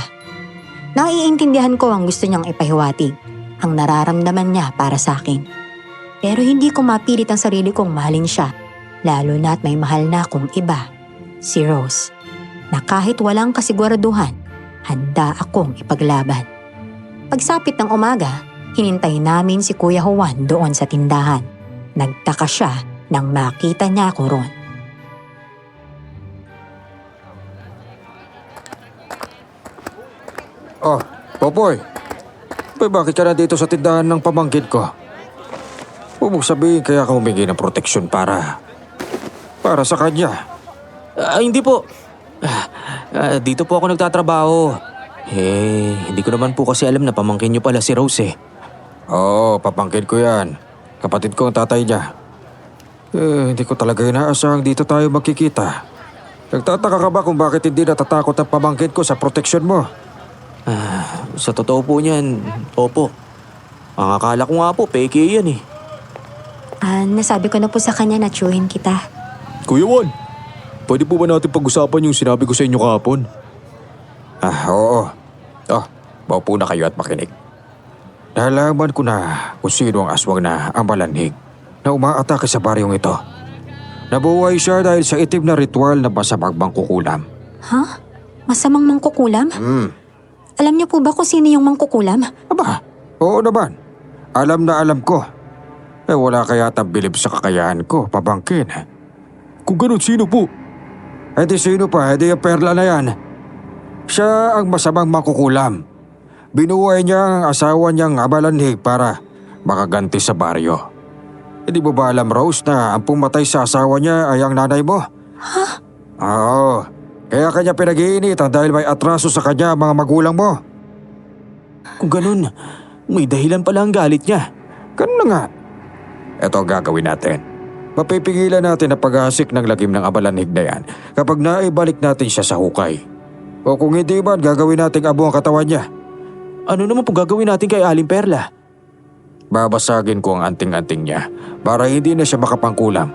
Speaker 1: Naiintindihan ko ang gusto niyang ipahiwatig, ang nararamdaman niya para sa akin. Pero hindi ko mapilit ang sarili kong mahalin siya, lalo na't may mahal na akong iba, si Rose, na kahit walang kasiguraduhan, handa akong ipaglaban. Pagsapit ng umaga, hinintay namin si Kuya Juan doon sa tindahan. Nagtaka siya nang makita niya ako roon.
Speaker 4: Oh, Popoy. Bakit ka na dito sa tindahan ng pamangkin ko? Huwag mong sabihin kaya ka humingi ng proteksyon para sa kanya.
Speaker 3: Hindi po. Dito po ako nagtatrabaho. Hindi ko naman po kasi alam na pamangkin niyo pala si Rose eh.
Speaker 4: Oo, papangkin ko yan. Kapatid ko ang tatay niya. Hindi ko talaga inaasahang dito tayo magkikita. Nagtataka ka ba kung bakit hindi natatakot ang pamangkin ko sa proteksyon mo?
Speaker 3: Sa totoo po niyan, opo. Ang akala ko nga po, peke yan eh.
Speaker 1: Nasabi ko na po sa kanya na tsuhin kita.
Speaker 2: Kuya Juan, pwede po ba natin pag-usapan yung sinabi ko sa inyo kahapon?
Speaker 4: Oo. Maupo na kayo at makinig. Nalaman ko na kung sino ang aswang na amalanhig na umaatake sa baryong ito. Nabuhay siya dahil sa itim na ritual na masamang mangkukulam.
Speaker 1: Ha? Masamang mangkukulam? Alam niyo po ba kung sino yung mangkukulam?
Speaker 4: Aba, oo naman. Alam na alam ko. Wala kaya bilib sa kakayahan ko, pabangkin.
Speaker 2: Kung ganun, sino po?
Speaker 4: Di sino pa, di yung perla na yan. Siya ang masamang mangkukulam. Binuhay niya ang asawa niyang amalanhig para makaganti sa baryo. Di mo ba alam, Rose, na ang pumatay sa asawa niya ay ang nanay mo?
Speaker 1: Ha?
Speaker 4: Oo. Kaya kanya pinag-iinitan dahil may atraso sa kanya mga magulang mo.
Speaker 3: Kung ganun, may dahilan pala ang galit niya.
Speaker 4: Ganun na nga. Ito ang gagawin natin. Mapipigilan natin ang paghasik ng lagim ng amalanhig na yan kapag naibalik natin siya sa hukay. O kung hindi man, gagawin natin abo ang katawan niya.
Speaker 3: Ano naman po gagawin natin kay Aling Perla?
Speaker 4: Babasagin ko ang anting-anting niya para hindi na siya makapangkulam.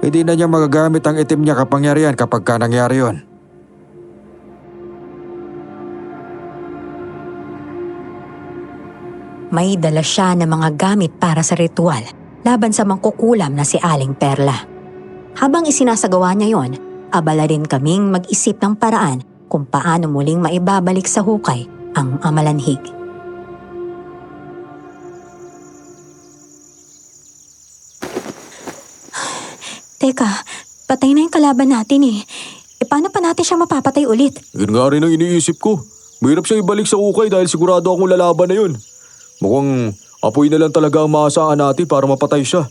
Speaker 4: Hindi na niya magagamit ang itim niya kapangyarihan kapag ka nangyari yun.
Speaker 1: May dala siya ng mga gamit para sa ritual laban sa mangkukulam na si Aling Perla. Habang isinasagawa niya yon, abala rin kaming mag-isip ng paraan kung paano muling maibabalik sa hukay ang amalanhig. Teka, patay na yung kalaban natin eh. Paano pa natin siya mapapatay ulit?
Speaker 2: Yun nga rin ang iniisip ko. Mahirap siyang ibalik sa ukay dahil sigurado akong lalaban na yun. Mukhang apoy na lang talaga ang maasahan natin para mapatay siya.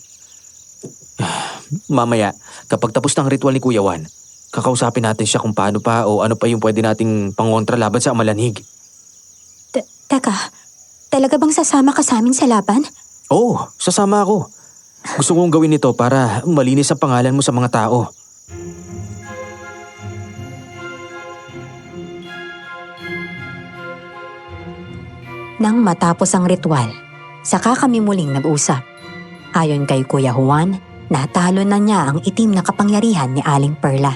Speaker 3: Mamaya, kapag tapos ng ritual ni Kuya Juan, kakausapin natin siya kung paano pa o ano pa yung pwede nating pangontra laban sa amalanhig.
Speaker 1: Teka, talaga bang sasama ka sa amin sa laban?
Speaker 3: Oo, sasama ako. Gusto kong gawin ito para malinis ang pangalan mo sa mga tao.
Speaker 1: Nang matapos ang ritual, saka kami muling nag-usap. Ayon kay Kuya Juan, natalo na niya ang itim na kapangyarihan ni Aling Perla.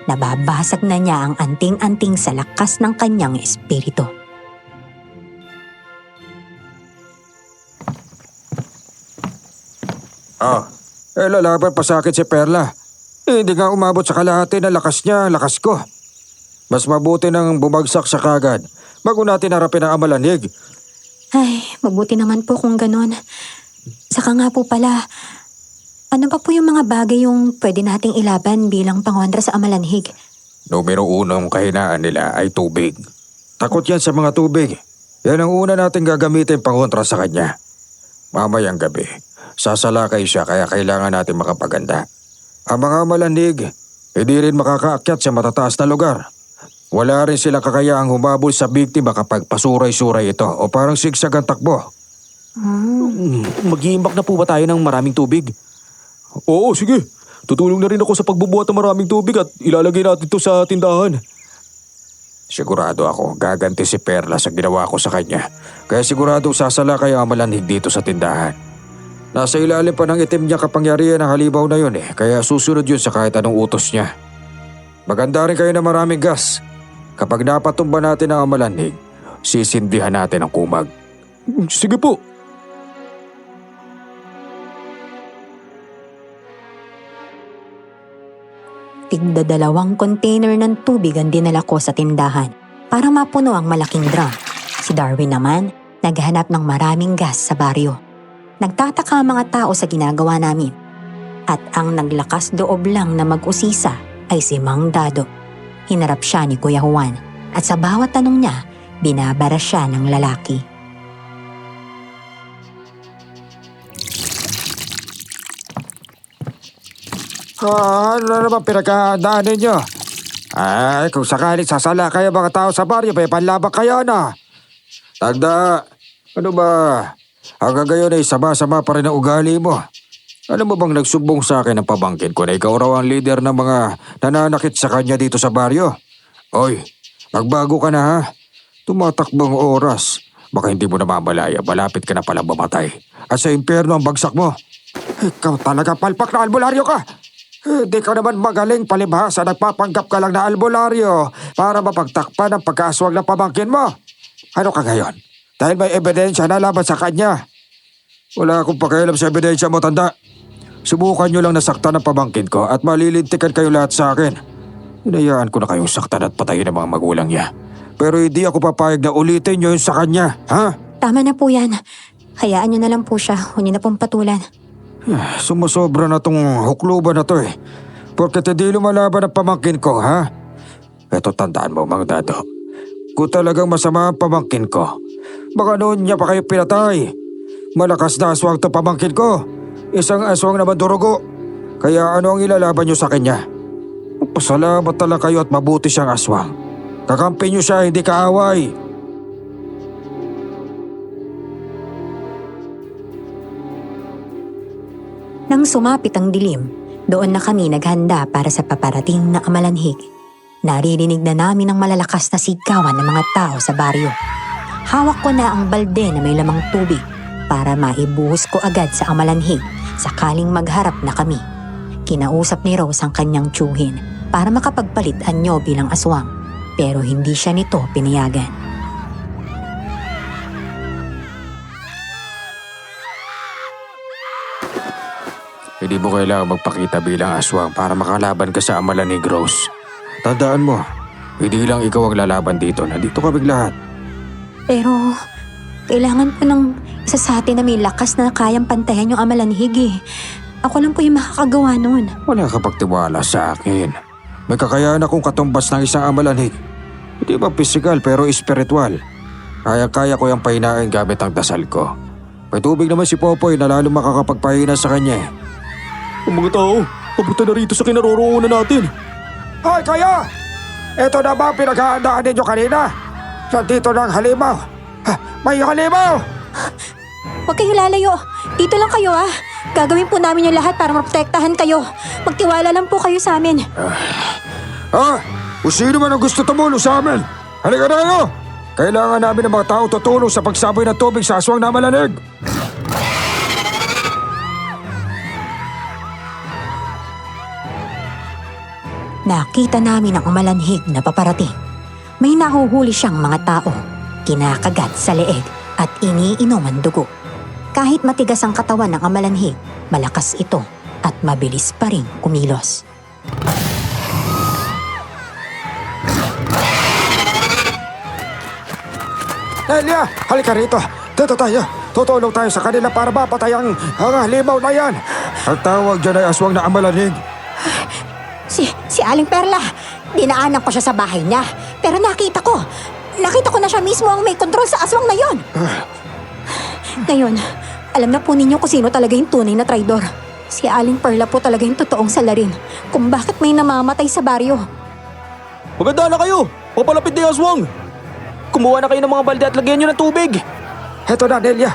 Speaker 1: nababasag na niya ang anting-anting sa lakas ng kanyang espiritu.
Speaker 4: Lalaban pa sa akin si Perla. Hindi nga umabot sa kalahati ng lakas niya, lakas ko. Mas mabuti nang bumagsak siya kagad bago natin harapin ang amalanhig.
Speaker 1: Ay, mabuti naman po kung ganon. Saka nga po pala, ano pa po yung mga bagay yung pwede nating ilaban bilang pangontra sa amalanhig?
Speaker 4: Numero unong kahinaan nila ay tubig. Takot yan sa mga tubig. Yan ang una natin gagamitin pangontra sa kanya. Mamayang gabi, sasalakay siya kaya kailangan natin makapaganda. Ang mga malandig, hindi rin makakaakyat sa matataas na lugar. Wala rin sila kakayaang humabol sa biktima kapag pasuray-suray ito o parang sigsag ang takbo.
Speaker 3: Mag-iimbak na po ba tayo ng maraming tubig?
Speaker 2: Oo, sige. Tutulong na rin ako sa pagbubuhat ng maraming tubig at ilalagay natin ito sa tindahan.
Speaker 4: Sigurado ako, gaganti si Perla sa ginawa ko sa kanya. Kaya sigurado sasalakay ang malanhig dito sa tindahan. Nasa ilalim pa ng itim niya kapangyarihan ng halimaw na yun kaya susunod yun sa kahit anong utos niya. Maganda rin kayo na maraming gas. Kapag napatumba natin ang amalanhig, sisindihan natin ang kumag.
Speaker 2: Sige po.
Speaker 1: Tigda 2 container ng tubig ang dinala ko sa tindahan para mapuno ang malaking drum. Si Darwin naman, naghanap ng maraming gas sa baryo. Nagtataka ang mga tao sa ginagawa namin. At ang naglakas loob lang na mag-usisa ay si Mang Dado. Hinarap siya ni Kuya Juan at sa bawat tanong niya, binabara siya ng lalaki.
Speaker 4: Ano na naman pinagkahandaan ninyo? Ay, kung sakaling sasala kayo mga tao sa baryo, may panlabak kayo na. Tanda, ano ba? Hanggang ngayon ay sama-sama pa rin ang ugali mo. Ano mo bang nagsumbong sa akin ng pamangkin ko na ikaw raw ang leader ng mga nananakit sa kanya dito sa baryo? Oy, magbago ka na ha. Tumatakbong oras. Baka hindi mo na mamalaya, malapit ka na palang mamatay. At sa impyerno ang bagsak mo. Ikaw talaga palpak na albularyo ka. Hindi ka naman magaling palibhasa, nagpapanggap ka lang na albularyo para mapagtakpan ang pagkaaswag ng pamangkin mo. Ano ka ngayon? Dahil may ebidensya na laban sa kanya. Wala akong pakialam sa ebidensya mo, tanda. Subukan nyo lang nasaktan ang pamangkin ko at malilintikan kayo lahat sa akin. Hinayaan ko na kayong saktan at patayin ang mga magulang niya. Pero hindi ako papayag na ulitin nyo yun sa kanya, ha?
Speaker 1: Tama na po yan. Hayaan niyo na lang po siya. Huwag niyo na pong patulan.
Speaker 4: Sumusobra na tong hukluban na to Porket hindi lumalaban ang pamangkin ko, ha? Eto tandaan mo, Mang Dado. Kung talagang masama ang pamangkin ko, baka noon niya pa kayo pinatay. Malakas na aswang to pamangkin ko. Isang aswang naman durugo. Kaya ano ang ilalaban niyo sa kanya? Pasalamat talaga kayo at mabuti siyang aswang. Kakampi niyo siya, hindi kaaway.
Speaker 1: Nang sumapit ang dilim, doon na kami naghanda para sa paparating na amalanhig. Naririnig na namin ang malalakas na sigawan ng mga tao sa baryo. Hawak ko na ang balde na may lamang tubig para maibuhos ko agad sa amalanhig sakaling magharap na kami. Kinausap ni Rose ang kanyang tiyuhin para makapagpalit anyo bilang aswang, pero hindi siya nito pinayagan.
Speaker 4: Hindi mo kailangan magpakita bilang aswang para makalaban ka sa amalanhig, Rose. Tandaan mo, hindi lang ikaw ang lalaban dito. Nandito kaming lahat.
Speaker 1: Pero kailangan po ng isa sa atin na may lakas na kayang pantayan yung amalanhig eh. Ako lang po yung makakagawa nun.
Speaker 4: Wala ka pagtiwala sa akin. May kakayahan akong katumbas ng isang amalanhig. Hindi ba pisikal pero espiritual. Kaya-kaya ko yung pahinain gamit ang dasal ko. May tubig naman si Popoy na lalo makakapagpahina sa kanya.
Speaker 2: Ang mga tao, papunta na rito sa kinaroroonan natin.
Speaker 4: Hoy kayo! Ito na ba ang pinaghahandaan ninyo kanina? Nandito na ang halimaw. May halimaw!
Speaker 1: Huwag kayo lalayo. Dito lang kayo ah. Gagawin po namin yung lahat para maprotektahan kayo. Magtiwala lang po kayo sa amin.
Speaker 4: Kung sino man ang gusto tumulong sa amin, halika na kayo! Kailangan namin ng mga tao tutulong sa pagsaboy ng tubig sa aswang na malanig.
Speaker 6: Nakita namin ang malanhig na paparating. May nahuhuli siyang mga tao, kinakagat sa leeg at iniinom ang dugo. Kahit matigas ang katawan ng amalanhig, malakas ito at mabilis pa rin kumilos.
Speaker 4: Nelia, halika rito. Dito tayo. Tutulong tayo sa kanila para mapatay ang halimaw na yan. Ang tawag dyan ay aswang na amalanhig.
Speaker 6: Si Aling Perla, dinaanan ko siya sa bahay niya. Pero nakita ko na siya mismo ang may kontrol sa aswang na yon. Ngayon, alam na po ninyo kung sino talaga yung tunay na traidor. Si Aling Perla po talaga yung totoong salarin kung bakit may namamatay sa baryo.
Speaker 3: Maganda na kayo! Papalapit na yung aswang! Kumuha na kayo ng mga balde at lagyan nyo ng tubig!
Speaker 4: Heto na, Nelia.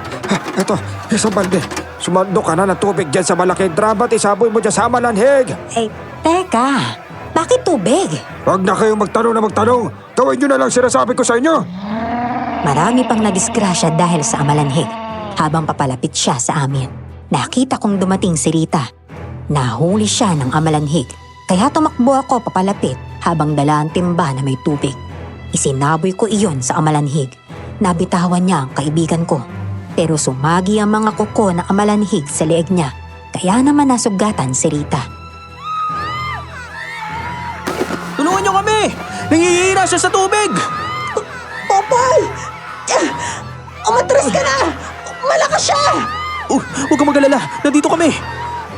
Speaker 4: Heto, isang balde. Sumando ka na ng tubig dyan sa malaking drum at isaboy mo dyan sa amalanhig.
Speaker 6: Eh, teka, bakit tubig?
Speaker 4: Huwag na kayong magtanong na magtanong. Gawin nyo na lang sinasabi ko sa inyo.
Speaker 6: Marami pang nadisgrasya dahil sa amalanhig. Habang papalapit siya sa amin, nakita kong dumating si Rita. Nahuli siya ng amalanhig, kaya tumakbo ako papalapit habang dala ang timba na may tubig. Isinaboy ko iyon sa amalanhig. Nabitawan niya ang kaibigan ko. Pero sumagi ang mga kuko ng amalanhig sa leeg niya, kaya naman nasugatan si Rita.
Speaker 3: Tulungan nyo kami! Nangihina siya sa tubig!
Speaker 8: Popoy! Umatras ka na! Malakas siya!
Speaker 3: Huwag kang mag-alala, nandito kami!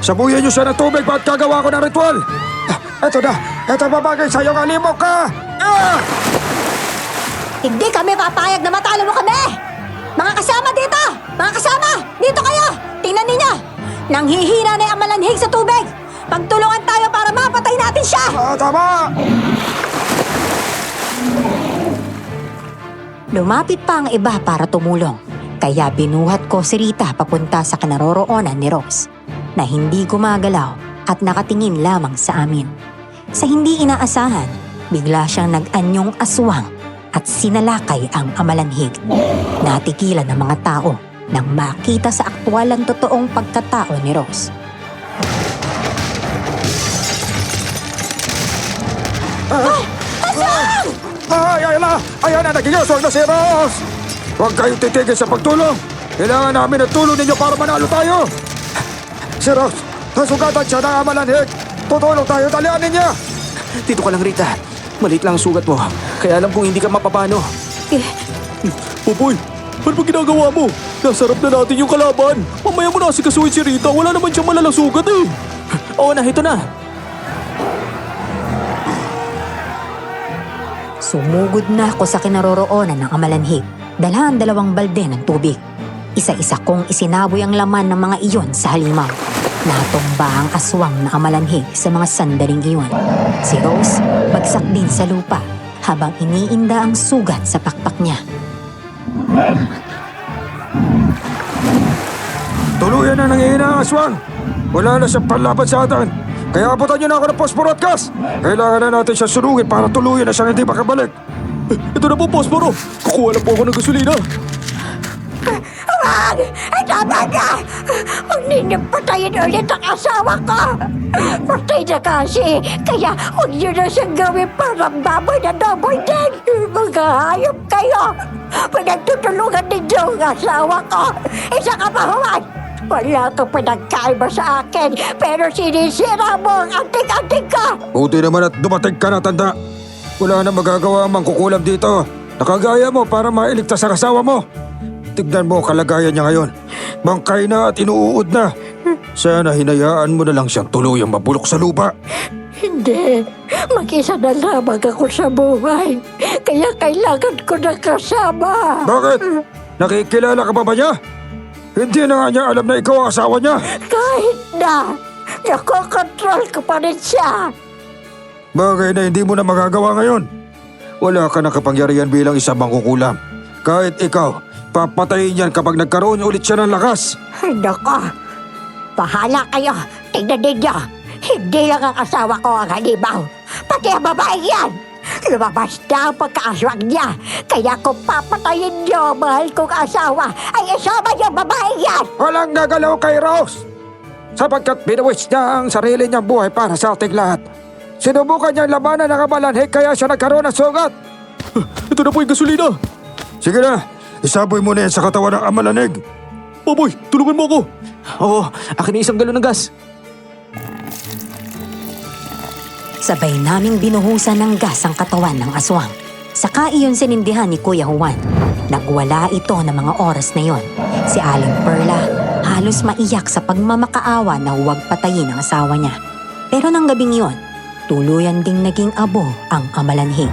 Speaker 4: Sabuyan nyo siya ng tubig ba't gagawa ko ng ritual. Eto na, eto babagay sa'yo ng halimaw ka.
Speaker 6: Hindi kami papayag na matalo mo kami! Mga kasama dito! Mga kasama! Dito kayo! Tingnan ninyo! Nanghihina na yung amalanhig sa tubig! Pagtulungan tayo para mapatay natin siya!
Speaker 4: Tama!
Speaker 6: Lumapit pa ang iba para tumulong. Kaya binuhat ko si Rita papunta sa kinaroroonan ni Rose na hindi gumagalaw at nakatingin lamang sa amin. Sa hindi inaasahan, bigla siyang nag-anyong aswang at sinalakay ang amalanhig. Natigilan ng mga tao nang makita sa aktwalang totoong pagkatao ni Rose.
Speaker 4: Ayan na, naging aswang na si Rose! Huwag kayong titigil sa pagtulong! Kailangan namin ang tulong ninyo para manalo tayo! Si Rose, nasugatan siya ng amalanhig! Tutulong tayo, dalianin niya!
Speaker 3: Dito ka lang, Rita. Maliit lang ang sugat mo. Kaya alam kong hindi ka mapapano.
Speaker 2: Popoy, ano ba ginagawa mo? Nasarap na natin yung kalaban. Mamaya mo na si kasuhin si Rita. Wala naman siyang malalang sugat eh.
Speaker 3: Oo na, ito na.
Speaker 6: Sumugod na ako sa kinaroroonan ng amalanhig. Dala ang 2 balde ng tubig. Isa-isa kong isinaboy ang laman ng mga iyon sa halimaw. Natumba ang aswang na amalanhig sa mga sandaling iyon. Si Rose bagsak din sa lupa habang iniinda ang sugat sa pakpak niya.
Speaker 4: Tuluyan na nangihina ang aswang! Wala na siyang panlaban sa atin! Kaya abutan niyo na ako ng posporo at gas! Kailangan na natin siya sunugin para tuluyan na siyang hindi makabalik!
Speaker 2: Ito na po, Posporo. Kukuha lang po ako ng gasolina.
Speaker 5: Wag! Ay, tama na! Huwag ninyo patayin ulit ang asawa ko! Patay na kasi! Kaya huwag nyo na siyang gawin parang baboy na daboy din! Mga hayop kayo! Pinagtutulungan ninyo ang asawa ko! Isa ka pa huwag! Wala kang pinagkaiba sa akin, pero sinisira mo ang anting-anting ko!
Speaker 4: Buti naman at dumating ka na, tanda! Wala na magagawa ang mangkukulam dito! Nakagaya mo para mailigtas ang asawa mo! Tignan mo ang kalagayan niya ngayon. Bangkay na at inuud na. Sana hinayaan mo na lang siyang tuluyang mabulok sa lupa.
Speaker 5: Hindi. Mag-isa na lamang ako sa buhay. Kaya kailangan ko na kasama.
Speaker 4: Bakit? Nakikilala ka pa ba niya? Hindi na nga niya alam na ikaw ang asawa niya.
Speaker 5: Kahit na, nakokontrol ko pa rin siya.
Speaker 4: Bagay na hindi mo na magagawa ngayon. Wala ka na kapangyarihan bilang isang mangkukulam. Kahit ikaw, papatayin yan kapag nagkaroon ulit siya ng lakas.
Speaker 5: Ay, nako. Bahala kayo. Tignan ninyo. Hindi lang ang asawa ko ang halimaw. Pati ang babae yan. Lumabas na ang pagkaaswang niya. Kaya kung papatayin niyo ang mahal kong asawa, ay isama niyo ang babae yan.
Speaker 4: Walang gagalaw kay Rose. Sapagkat binuwis niya ang sarili niyang buhay para sa ating lahat. Sinubukan niyang labanan ng amalanhik kaya siya nagkaroon ng sugat.
Speaker 2: Ito na po yung gasolina.
Speaker 4: Sige na, isaboy mo na yan sa katawan ng amalanhik.
Speaker 2: Popoy, tulungan mo ako.
Speaker 3: Oo, akin na isang galon ng gas.
Speaker 6: Sabay naming binuhusan ng gas ang katawan ng aswang. Saka iyon sinindihan ni Kuya Juan. Nagwala ito ng mga oras na yon. Si Aling Perla halos maiyak sa pagmamakaawa na huwag patayin ang asawa niya. Pero nang gabing yon, tuluyan ding naging abo ang amalanhig.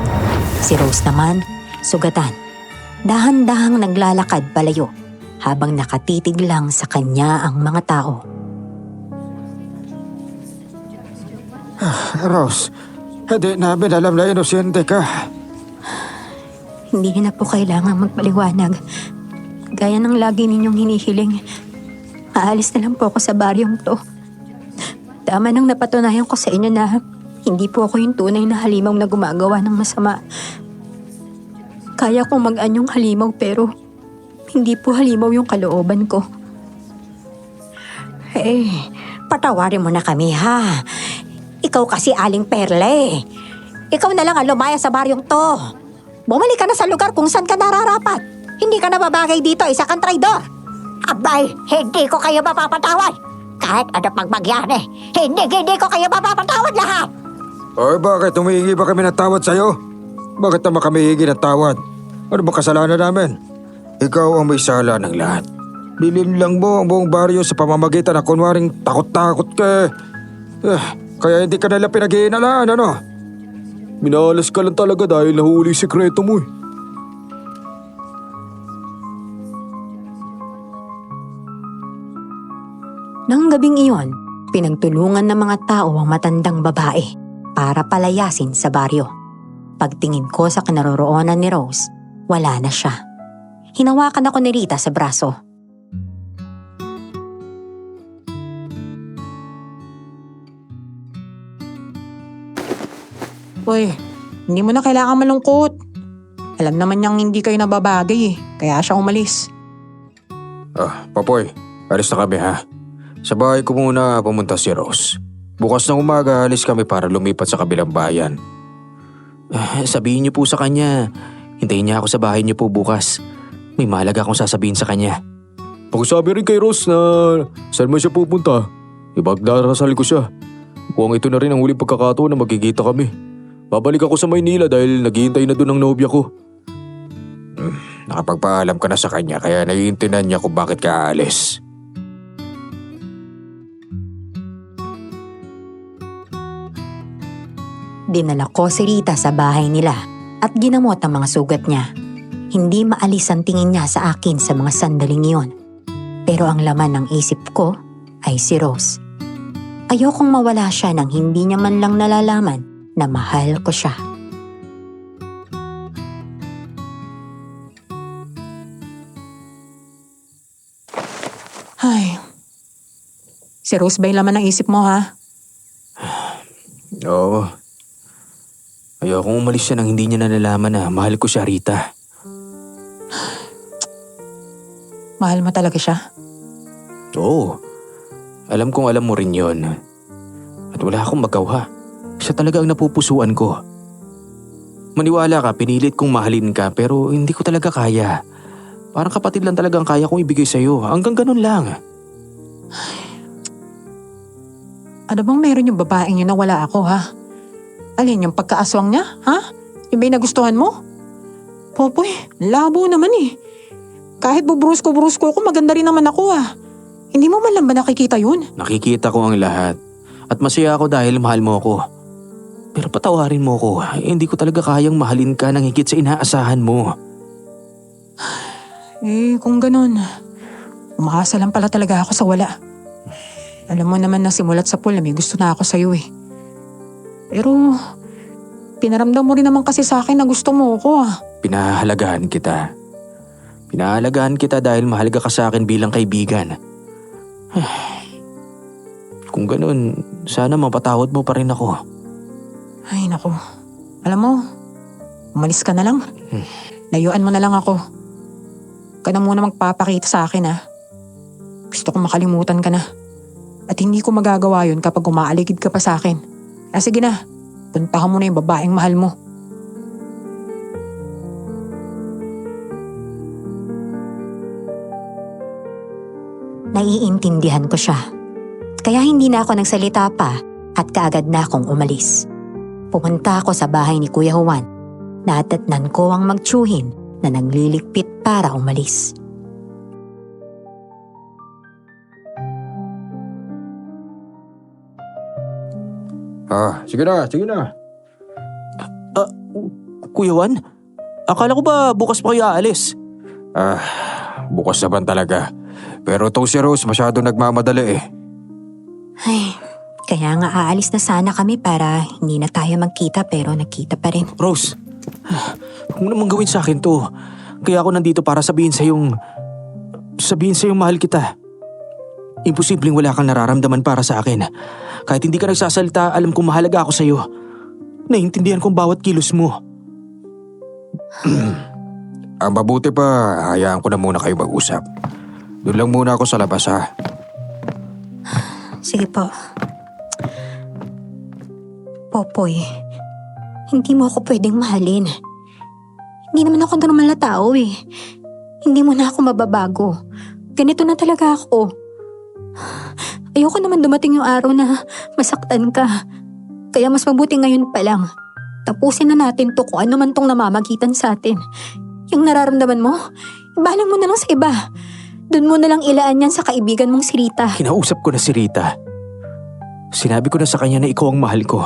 Speaker 6: Si Rose naman, sugatan. Dahan-dahang naglalakad palayo habang nakatitig lang sa kanya ang mga tao.
Speaker 4: Rose, hindi namin alam na inosente ka.
Speaker 6: Hindi na po kailangan magpaliwanag. Gaya ng lagi ninyong hinihiling. Aalis na lang po ako sa baryong to. Tama nang napatunayan ko sa inyo na hindi po ako yung tunay na halimaw na gumagawa ng masama. Kaya kong mag-anyong halimaw pero hindi po halimaw yung kalooban ko.
Speaker 1: Patawarin mo na kami ha. Ikaw kasi Aling Perla eh. Ikaw na lang ang lumaya sa baryong to. Bumalik ka na sa lugar kung saan ka nararapat. Hindi ka na babagay dito, isa kang traidor. Abay, hindi ko kayo mapapatawad. Kahit ano pang mangyari, hindi ko kayo mapapatawad lahat.
Speaker 4: Ay bakit humihingi ba kami ng tawad sa'yo? Bakit naman kami hihingi ng tawad? Ano ba kasalanan namin? Ikaw ang may sala ng lahat. Nilinlang mo ang buong baryo sa pamamagitan na kunwaring takot-takot ka. Kaya hindi ka nila pinag-iinalaan, ano?
Speaker 2: Minalas ka lang talaga dahil nahuli yung sekreto mo eh.
Speaker 6: Nang gabing iyon, pinagtulungan ng mga tao ang matandang babae para palayasin sa baryo. Pagtingin ko sa kinaroroonan ni Rose, wala na siya. Hinawakan ako ni Rita sa braso.
Speaker 8: Uy, hindi mo na kailangan malungkot. Alam naman niyang hindi kayo nababagay eh, kaya siya umalis.
Speaker 4: Papoy, alis na kami ha. Sa bahay ko muna pumunta si Rose. Bukas ng umaga alis kami para lumipat sa kabilang bayan.
Speaker 3: Sabihin niyo po sa kanya, hintayin niya ako sa bahay niyo po bukas. May mahalaga akong sasabihin sa kanya.
Speaker 2: Pagsabi rin kay Rose na saan man siya pupunta, ipagdarasal ko siya. Mukhang ito na rin ang huling pagkakataon na magkikita kami. Babalik ako sa Maynila dahil naghihintay na doon ang nobya ko.
Speaker 4: Nakapagpaalam ka na sa kanya kaya naiintindihan niya kung bakit ka aalis.
Speaker 6: Dinala ko si Rita sa bahay nila at ginamot ang mga sugat niya. Hindi maalis ang tingin niya sa akin sa mga sandaling iyon. Pero ang laman ng isip ko ay si Rose. Ayokong mawala siya nang hindi niya man lang nalalaman na mahal ko siya.
Speaker 8: Ay, si Rose ba yung laman ng isip mo ha?
Speaker 3: Oo. Ayokong umalis siya nang hindi niya nalalaman na mahal ko siya, Rita.
Speaker 8: Mahal mo talaga siya?
Speaker 3: Oo. Alam kong alam mo rin yon. At wala akong magawa. Siya talaga ang napupusuan ko. Maniwala ka, pinilit kong mahalin ka pero hindi ko talaga kaya. Parang kapatid lang talaga ang kaya kong ibigay sa'yo. Hanggang ganun lang.
Speaker 8: Ano bang meron yung babaeng yun na wala ako ha? Alin yung pagkaaswang niya, ha? Yung ba yung nagustuhan mo? Popoy, labo naman eh. Kahit bubrusko-brusko ako, maganda rin naman ako ah. Hindi mo man lang ba nakikita yun?
Speaker 3: Nakikita ko ang lahat. At masaya ako dahil mahal mo ako. Pero patawarin mo ko, hindi ko talaga kayang mahalin ka ng higit sa inaasahan mo.
Speaker 8: Kung ganun, umaasa lang pala talaga ako sa wala. Alam mo naman na simulat sa pool na may gusto na ako sa'yo eh. Pero, pinaramdam mo rin naman kasi sa akin na gusto mo ako ah.
Speaker 3: Pinahalagahan kita. Pinahalagahan kita dahil mahalaga ka sa akin bilang kaibigan. Kung ganun, sana mapatawad mo pa rin ako.
Speaker 8: Ay naku, alam mo, umalis ka na lang. Layuan mo na lang ako. Ka na muna magpapakita sa akin ah. Gusto ko makalimutan ka na. At hindi ko magagawa yun kapag umaaligid ka pa sa akin. Sige na, Puntahan mo na yung babaeng mahal mo.
Speaker 6: Naiintindihan ko siya. Kaya hindi na ako nagsalita pa at kaagad na akong umalis. Pumunta ako sa bahay ni Kuya Juan. Natatnan ko ang magtsuhin na nagliligpit para umalis.
Speaker 4: Sige na, sige na.
Speaker 3: Kuya Juan, akala ko ba bukas pa kayo aalis?
Speaker 4: Bukas naman talaga. Pero itong si Rose masyado nagmamadali eh.
Speaker 6: Ay, kaya nga aalis na sana kami para hindi na tayo magkita pero nagkita pa rin.
Speaker 3: Rose, huwag mo naman gawin sa akin to. Kaya ako nandito para sabihin sa'yong mahal kita. Imposibleng wala kang nararamdaman para sa akin. Kahit hindi ka nagsasalita, alam kong mahalaga ako sa'yo. Naiintindihan kong bawat kilos mo.
Speaker 4: Ang mabuti pa, hayaan ko na muna kayo mag-usap. Doon lang muna ako sa labas ha.
Speaker 6: Sige po. Popoy, hindi mo ako pwedeng mahalin. Hindi naman ako normal na tao eh. Hindi mo na ako mababago. Ganito na talaga ako. Ayoko naman dumating yung araw na masaktan ka. Kaya mas mabuti ngayon pa lang. Tapusin na natin to kung ano man tong namamagitan sa atin. Yung nararamdaman mo, ibalang mo na lang sa iba. Doon mo na lang ilaan yan sa kaibigan mong si Rita.
Speaker 3: Kinausap ko na si Rita. Sinabi ko na sa kanya na ikaw ang mahal ko.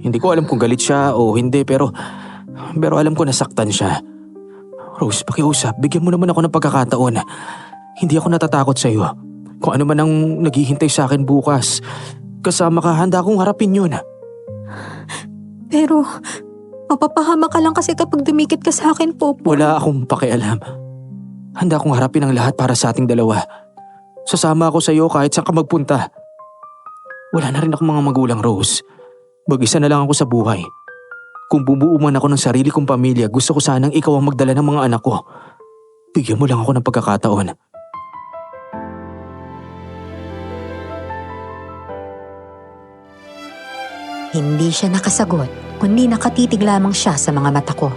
Speaker 3: Hindi ko alam kung galit siya o hindi pero alam ko nasaktan siya. Rose, pakiusap, bigyan mo naman ako ng pagkakataon. Hindi ako natatakot sa iyo. Kung ano man ang naghihintay sa akin bukas, kasama ka, handa akong harapin yun.
Speaker 6: Pero, mapapahama ka lang kasi kapag dumikit ka sa akin, Popo.
Speaker 3: Wala akong pakialam. Handa akong harapin ang lahat para sa ating dalawa. Sasama ako sa iyo kahit saan ka magpunta. Wala na rin akong mga magulang, Rose. Mag-isa na lang ako sa buhay. Kung bumuo man ako ng sarili kong pamilya, gusto ko sanang ikaw ang magdala ng mga anak ko. Bigyan mo lang ako ng pagkakataon.
Speaker 6: Hindi siya nakasagot, kundi nakatitig lamang siya sa mga mata ko.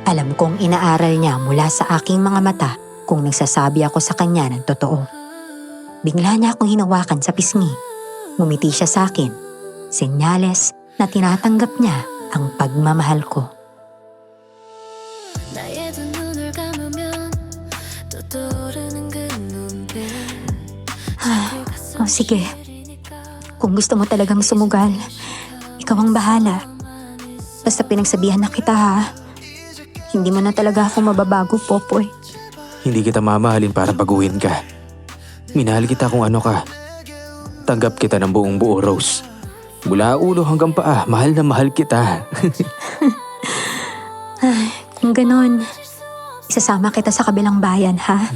Speaker 6: Alam kong inaaral niya mula sa aking mga mata kung nagsasabi ako sa kanya ng totoo. Bigla niya akong hinawakan sa pisngi. Ngumiti siya sa akin. Senyales na tinatanggap niya ang pagmamahal ko. Sige. Kung gusto mo talagang sumugal, ikaw ang bahala. Basta pinagsabihan na kita ha. Hindi mo na talaga ako mababago, Popoy.
Speaker 3: Hindi kita mamahalin para baguhin ka. Minahal kita kung ano ka. Tanggap kita ng buong buo, Rose. Mula ulo hanggang paa, mahal na mahal kita.
Speaker 6: Kung ganon, isasama kita sa kabilang bayan, ha?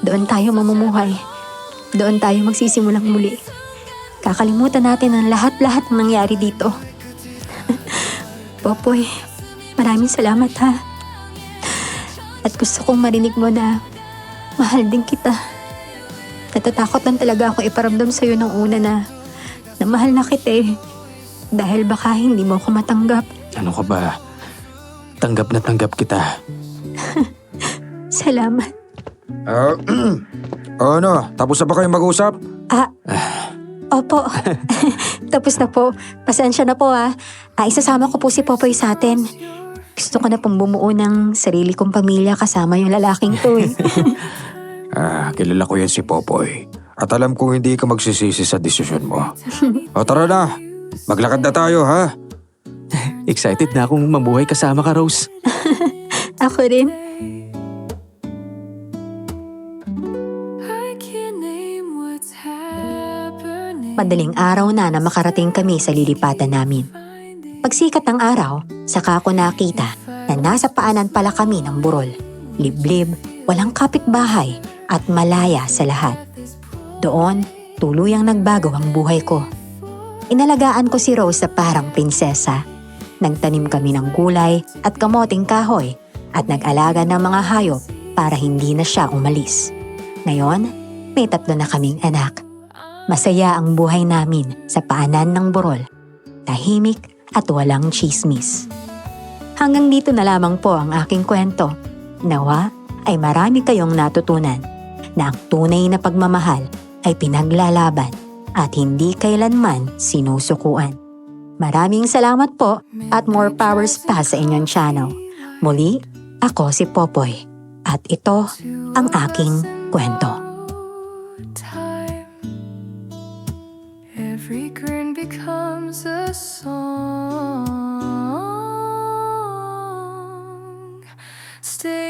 Speaker 6: Doon tayo mamumuhay. Doon tayo magsisimulang muli. Kakalimutan natin ang lahat-lahat ng nangyari dito. Popoy, maraming salamat ha. At gusto kong marinig mo na mahal din kita. Natatakot lang talaga ako iparamdam sa'yo nung una na mahal na kita eh. Dahil baka hindi mo ako matanggap.
Speaker 3: Ano ka ba? Tanggap na tanggap kita.
Speaker 6: Salamat.
Speaker 4: Ano, tapos na ba kayong mag-usap?
Speaker 6: Opo. Tapos na po. Pasensya na po ha. Isasama ko po si Popoy sa atin. Gusto ko na pong bumuo ng sarili kong pamilya kasama yung lalaking to eh.
Speaker 4: Kilala ko yan si Popoy. At alam kong hindi ka magsisisi sa desisyon mo. O tara na, maglakad na tayo ha.
Speaker 3: Excited na akong mabuhay kasama ka, Rose.
Speaker 6: Ako rin. Madaling araw na makarating kami sa lilipatan namin. Pagsikat ng araw, saka ako nakita na nasa paanan pala kami ng burol. Liblib, walang kapitbahay at malaya sa lahat. Doon, tuluyang nagbago ang buhay ko. Inalagaan ko si Rose na parang prinsesa. Nagtanim kami ng gulay at kamoting kahoy at nag-alaga ng mga hayop para hindi na siya umalis. Ngayon, may 3 na kaming anak. Masaya ang buhay namin sa paanan ng burol tahimik at walang chismis. Hanggang dito na lamang po ang aking kwento. Nawa ay marami kayong natutunan na ang tunay na pagmamahal ay pinaglalaban at hindi kailanman sinusukuan. Maraming salamat po at more powers pa sa inyong channel. Muli, ako si Popoy at ito ang aking kwento.
Speaker 9: Time. Every grin becomes a song. Stay